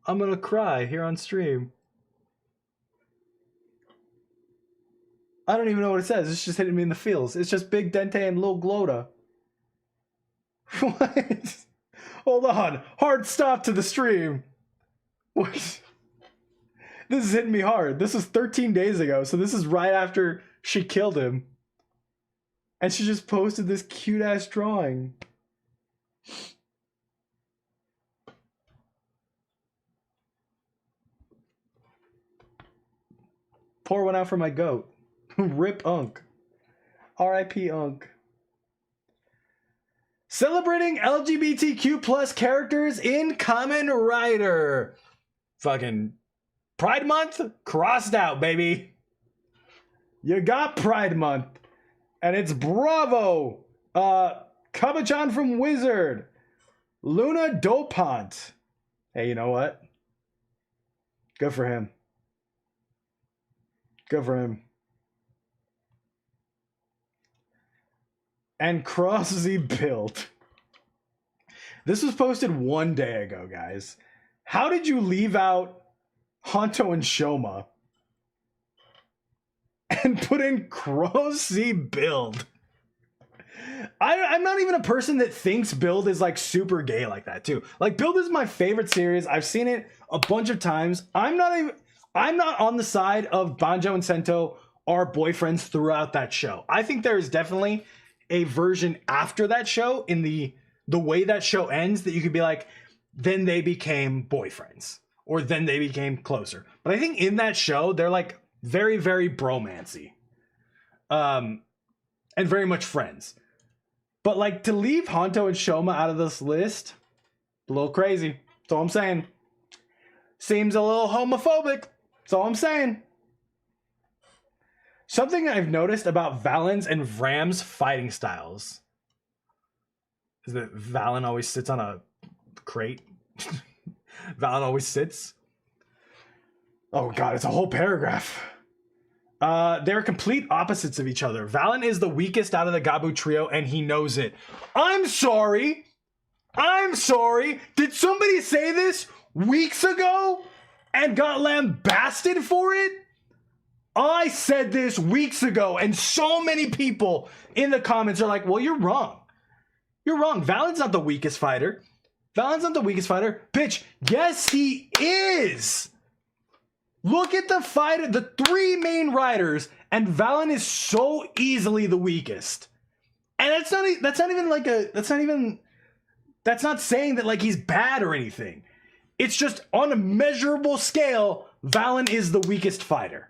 [SPEAKER 1] I'm gonna cry here on stream. I don't even know what it says. It's just hitting me in the feels. It's just Big Dente and Lil Glota. What? Hold on. Hard stop to the stream. What? This is hitting me hard. This was 13 days ago, so this is right after she killed him. And she just posted this cute-ass drawing. Pour one out for my goat. Rip Unk. R.I.P. Unk. Celebrating LGBTQ plus characters in Kamen Rider. Fucking Pride Month crossed out, baby. You got Pride Month. And it's Bravo. Kaba-chan from Wizard. Luna Dopant. Hey, you know what? Good for him. Good for him. And Cross Z Build. This was posted 1 day ago, guys. How did you leave out Honto and Shoma and put in Cross Z Build? I'm not even a person that thinks Build is like super gay like that too. Like Build is my favorite series. I've seen it a bunch of times. I'm not on the side of Banjo and Sento are boyfriends throughout that show. I think there is definitely a version after that show in the way that show ends that you could be like, then they became boyfriends or then they became closer. But I think in that show, they're like very, very bromancy. And very much friends. But like to leave Honto and Shoma out of this list, a little crazy. That's all I'm saying. Seems a little homophobic. That's all I'm saying. Something I've noticed about Valen's and Vram's fighting styles is that Valen always sits on a crate. Valen always sits. Oh god, it's a whole paragraph. They're complete opposites of each other. Valen is the weakest out of the Gabu trio, and he knows it. I'm sorry. I'm sorry. Did somebody say this weeks ago and got lambasted for it? I said this weeks ago, and so many people in the comments are like, well, you're wrong. You're wrong. Valen's not the weakest fighter. Valen's not the weakest fighter. Bitch, yes, he is. Look at the fighter, the three main riders, and Valen is so easily the weakest. And that's not saying that like he's bad or anything. It's just on a measurable scale, Valen is the weakest fighter.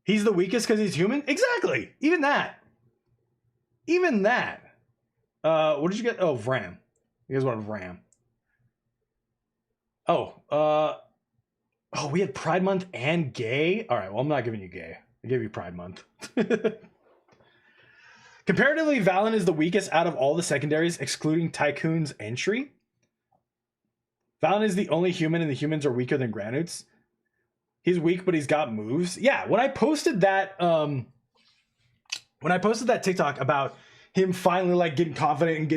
[SPEAKER 1] He's the weakest because he's human? Exactly. Even that. Even that. What did you get? Oh, Vram. You guys wanted Vram. Oh, we had Pride Month and gay? All right, well, I'm not giving you gay. I gave you Pride Month. Comparatively, Valen is the weakest out of all the secondaries, excluding Tycoon's entry. Valen is the only human, and the humans are weaker than Granuts. He's weak, but he's got moves. Yeah, when I posted that TikTok about him finally like getting confident and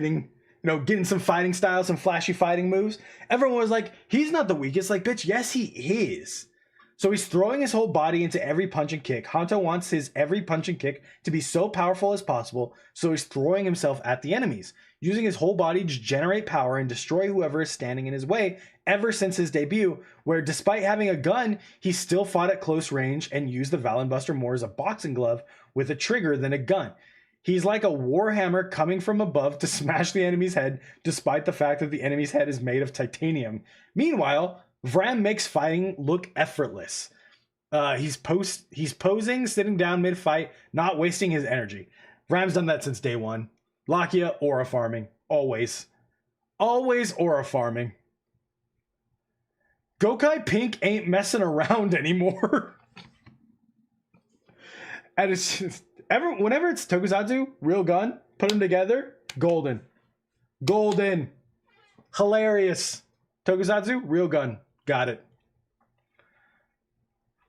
[SPEAKER 1] getting some fighting styles, some flashy fighting moves, everyone was like, he's not the weakest. Like, bitch, yes, he is. So he's throwing his whole body into every punch and kick. Honto wants his every punch and kick to be so powerful as possible, so he's throwing himself at the enemies, using his whole body to generate power and destroy whoever is standing in his way ever since his debut, where despite having a gun, he still fought at close range and used the Valen Buster more as a boxing glove with a trigger than a gun. He's like a warhammer coming from above to smash the enemy's head, despite the fact that the enemy's head is made of titanium. Meanwhile, Vram makes fighting look effortless. He's posing, sitting down mid-fight, not wasting his energy. Vram's done that since day one. Lakia, aura farming. Always. Always aura farming. Gokai Pink ain't messing around anymore. And it's just, whenever it's Tokusatsu, real gun, put them together, golden. Golden. Hilarious. Tokusatsu, real gun. Got it.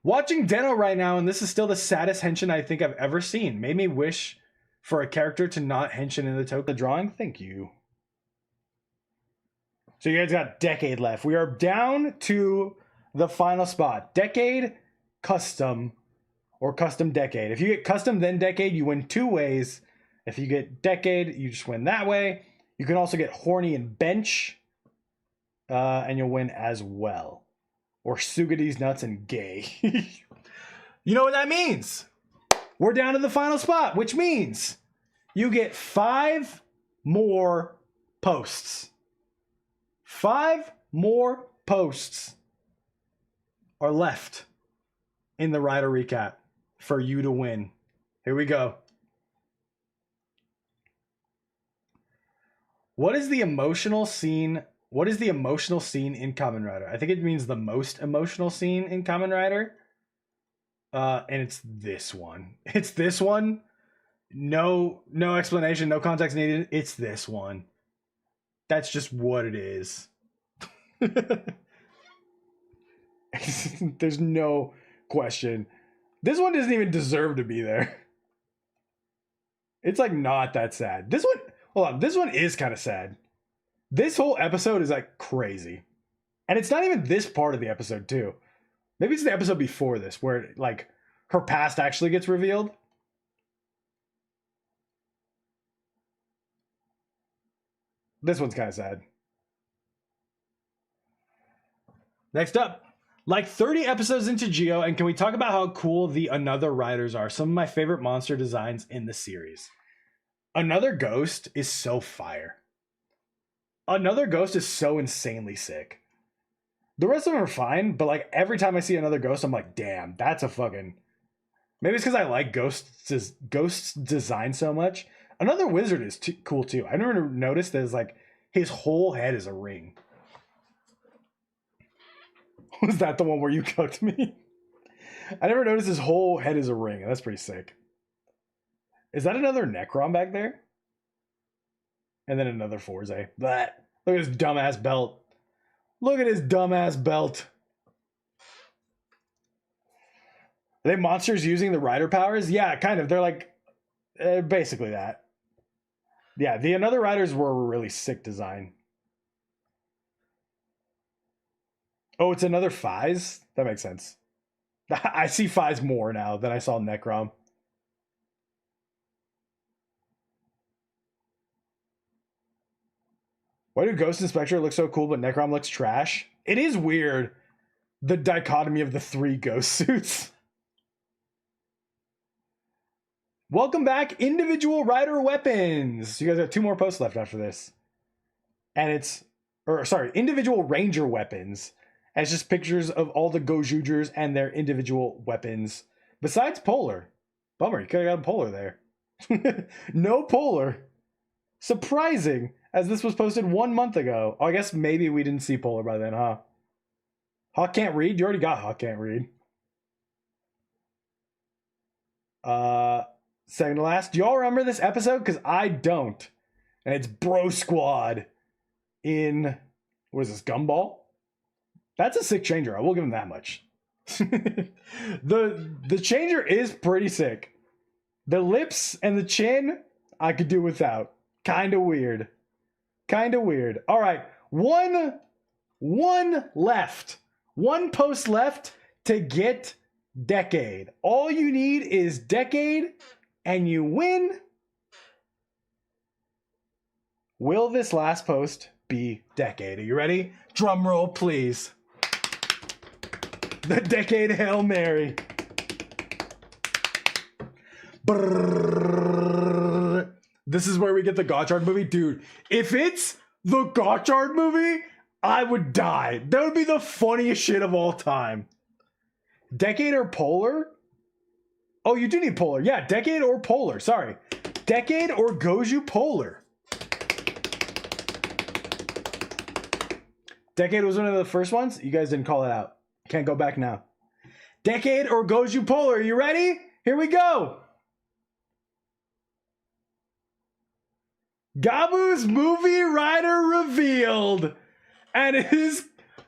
[SPEAKER 1] Watching Deno right now, and this is still the saddest henshin I think I've ever seen. Made me wish for a character to not henshin in the Toka drawing. Thank you. So you guys got Decade left. We are down to the final spot. Decade, Custom, or Custom Decade. If you get Custom then Decade, you win 2 ways. If you get Decade, you just win that way. You can also get Horny and Bench, and you'll win as well. Or Sugadi's Nuts and Gay. You know what that means? We're down to the final spot, which means you get 5 more posts. 5 more posts are left in the Rider recap for you to win. Here we go. What is the emotional scene? What is the emotional scene in Kamen Rider? I think it means the most emotional scene in Kamen Rider. And it's this one. It's this one. No explanation, no context needed. It's this one. That's just what it is. There's no question. This one doesn't even deserve to be there. It's like not that sad. This one, hold on, this one is kind of sad. This whole episode is like crazy. And it's not even this part of the episode too. Maybe it's the episode before this where like her past actually gets revealed. This one's kind of sad. Next up, like 30 episodes into Geo, and can we talk about how cool the Another Riders are? Some of my favorite monster designs in the series. Another Ghost is so fire. Another Ghost is so insanely sick. The rest of them are fine, but like every time I see Another Ghost, I'm like, damn, that's a fucking... Maybe it's because I like Ghost's design so much. Another Wizard is cool too. I never noticed that like his whole head is a ring. Was that the one where you cooked me? I never noticed his whole head is a ring. That's pretty sick. Is that another Necron back there? And then another Forze. Blah. Look at his dumbass belt. Look at his dumbass belt. Are they monsters using the rider powers? Yeah, kind of. They're like basically that. Yeah, the Another Riders were a really sick design. Oh, it's another Fies? That makes sense. I see Fies more now than I saw Necrom. Why do Ghost and Spectre look so cool but Necrom looks trash? It is weird, the dichotomy of the 3 ghost suits. Welcome back, Individual Rider Weapons. You guys have 2 more posts left after this. And it's, Individual Ranger Weapons. And it's just pictures of all the Gojujers and their individual weapons. Besides Polar. Bummer, you could have got Polar there. No Polar. Surprising, as this was posted 1 month ago. Oh, I guess maybe we didn't see Polar by then, huh? Hawk Can't Read? You already got Hawk Can't Read. Second to last. Do y'all remember this episode? Because I don't. And it's Bro Squad in, what is this, Gumball? That's a sick changer. I will give him that much. The changer is pretty sick. The lips and the chin, I could do without. Kind of weird. Kind of weird. All right. One left. 1 post left to get Decade. All you need is Decade and you win. Will this last post be Decade? Are you ready? Drum roll, please. The Decade Hail Mary. Brrr. This is where we get the Gotchard movie. Dude, if it's the Gotchard movie, I would die. That would be the funniest shit of all time. Decade or Polar? Oh, you do need Polar. Yeah, Decade or Polar. Sorry. Decade or Goju Polar. Decade was one of the first ones. You guys didn't call it out. Can't go back now. Decade or Goju Polar. Are you ready? Here we go. Gabu's movie rider revealed. And it is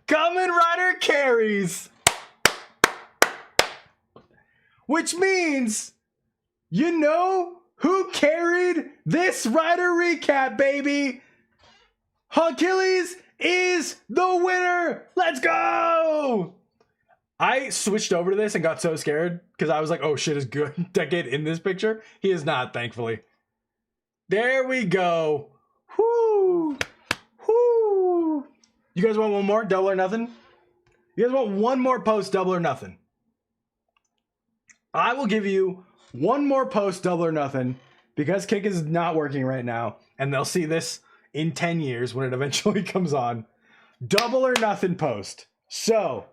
[SPEAKER 1] Kamen Rider Carries. which means you know who carried this Rider recap, baby. Achilles is the winner. Let's go. I switched over to this and got so scared because I was like, oh shit, is good Decade in this picture? He is not, thankfully. There we go. Whoo. Whoo. You guys want one more? Double or nothing? You guys want one more post, double or nothing? I will give you one more post, double or nothing, because Kick is not working right now, and they'll see this in 10 years when it eventually comes on. Double or nothing post. So,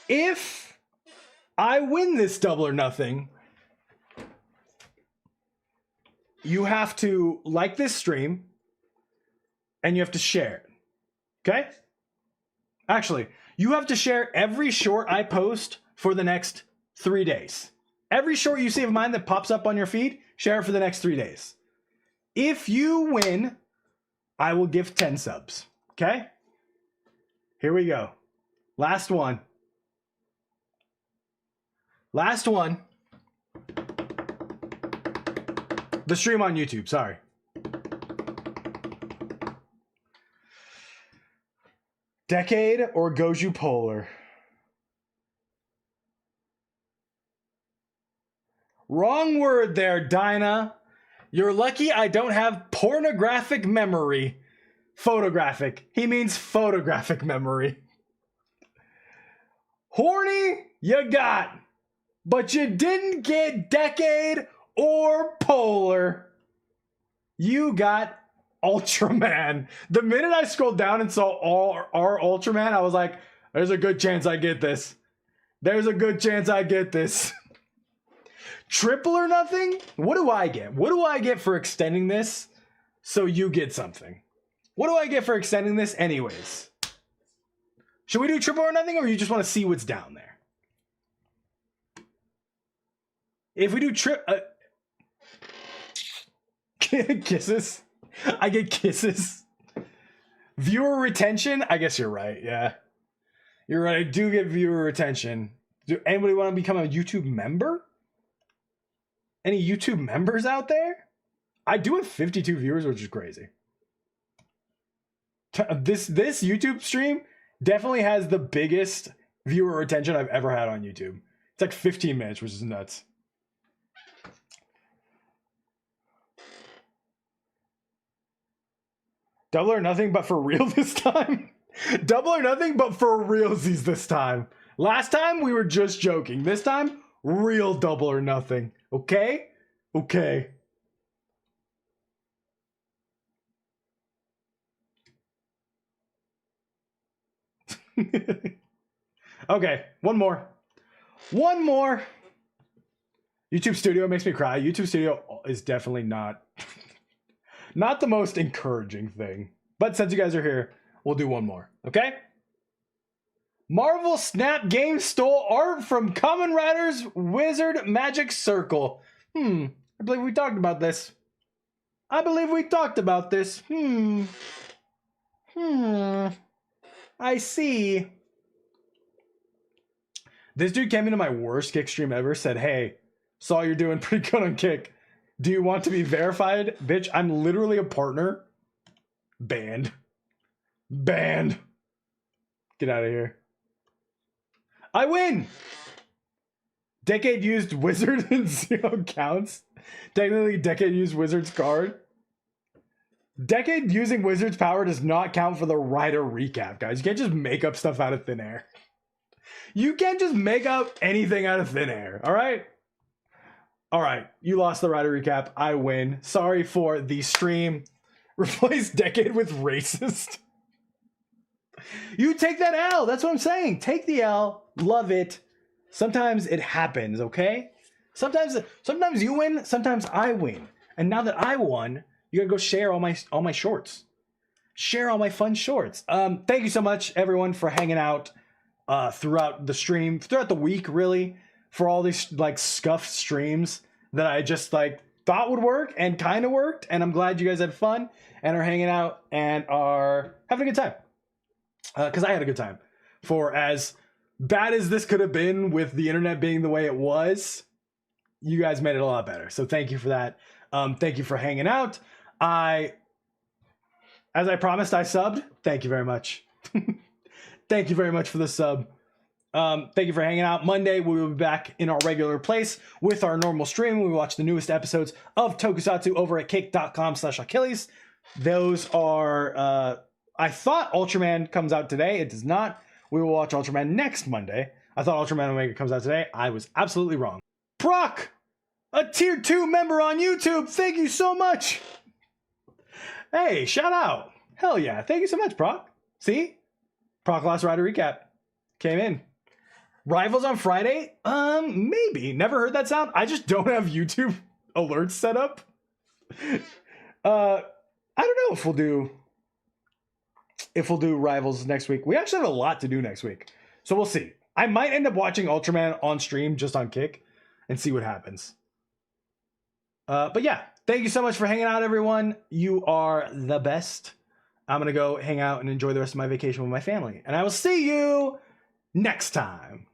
[SPEAKER 1] if I win this double or nothing, you have to like this stream, and you have to share it. Okay? Actually, you have to share every short I post for the next 3 days. Every short you see of mine that pops up on your feed, share it for the next 3 days. If you win, I will give 10 subs. Okay? Here we go. Last one. Last one. The stream on YouTube, sorry. Decade or Goju Polar? Wrong word there, Dinah. You're lucky I don't have pornographic memory. Photographic. He means photographic memory. Horny, you got. But you didn't get Decade or Polar. You got Ultraman. The minute I scrolled down and saw our Ultraman, I was like, there's a good chance I get this. There's a good chance I get this. Triple or nothing? What do I get? What do I get for extending this so you get something? What do I get for extending this anyways? Should we do triple or nothing, or you just want to see what's down there? If we do kisses. I get kisses. Viewer retention? I guess you're right, yeah. You're right, I do get viewer retention. Do anybody want to become a YouTube member? Any YouTube members out there? I do have 52 viewers, which is crazy. This YouTube stream definitely has the biggest viewer retention I've ever had on YouTube. It's like 15 minutes, which is nuts. Double or nothing, but for real this time? Double or nothing, but for realsies this time. Last time, we were just joking. This time, real double or nothing. Okay? Okay. Okay, one more. One more. YouTube Studio makes me cry. YouTube Studio is definitely not... not the most encouraging thing. But since you guys are here, we'll do one more. Okay? Marvel Snap Games stole art from Kamen Rider's Wizard Magic Circle. I believe we talked about this. I believe we talked about this. I see. This dude came into my worst Kick stream ever, said, hey, saw you're doing pretty good on Kick. Do you want to be verified? Bitch, I'm literally a partner. Banned. Banned. Get out of here. I win! Decade used Wizard and 0 counts. Technically, Decade used Wizard's card. Decade using Wizard's power does not count for the Rider recap, guys. You can't just make up stuff out of thin air. You can't just make up anything out of thin air, alright? Alright, you lost the Rider recap. I win. Sorry for the stream. Replace Decade with racist. You take that L. That's what I'm saying. Take the L. Love it. Sometimes it happens, okay? Sometimes you win, sometimes I win. And now that I won, you gotta go share all my shorts. Share all my fun shorts. Thank you so much, everyone, for hanging out throughout the stream, throughout the week, really, for all these like scuffed streams that I just like thought would work and kind of worked. And I'm glad you guys had fun and are hanging out and are having a good time. Because I had a good time for as bad as this could have been with the internet being the way it was, you guys made it a lot better. So thank you for that. Thank you for hanging out. As I promised, I subbed. Thank you very much. Thank you very much for the sub. Thank you for hanging out. Monday, we will be back in our regular place with our normal stream. We watch the newest episodes of Tokusatsu over at cake.com/Achilles. Those are, I thought Ultraman comes out today. It does not. We will watch Ultraman next Monday. I thought Ultraman Omega comes out today. I was absolutely wrong. Brock, a tier 2 member on YouTube. Thank you so much. Hey, shout out. Hell yeah. Thank you so much, Brock. See? Proc Last Rider Recap came in. Rivals on Friday? Maybe. Never heard that sound. I just don't have YouTube alerts set up. I don't know if we'll do Rivals next week. We actually have a lot to do next week. So we'll see. I might end up watching Ultraman on stream just on Kick and see what happens. But yeah, thank you so much for hanging out, everyone. You are the best. I'm going to go hang out and enjoy the rest of my vacation with my family. And I will see you next time.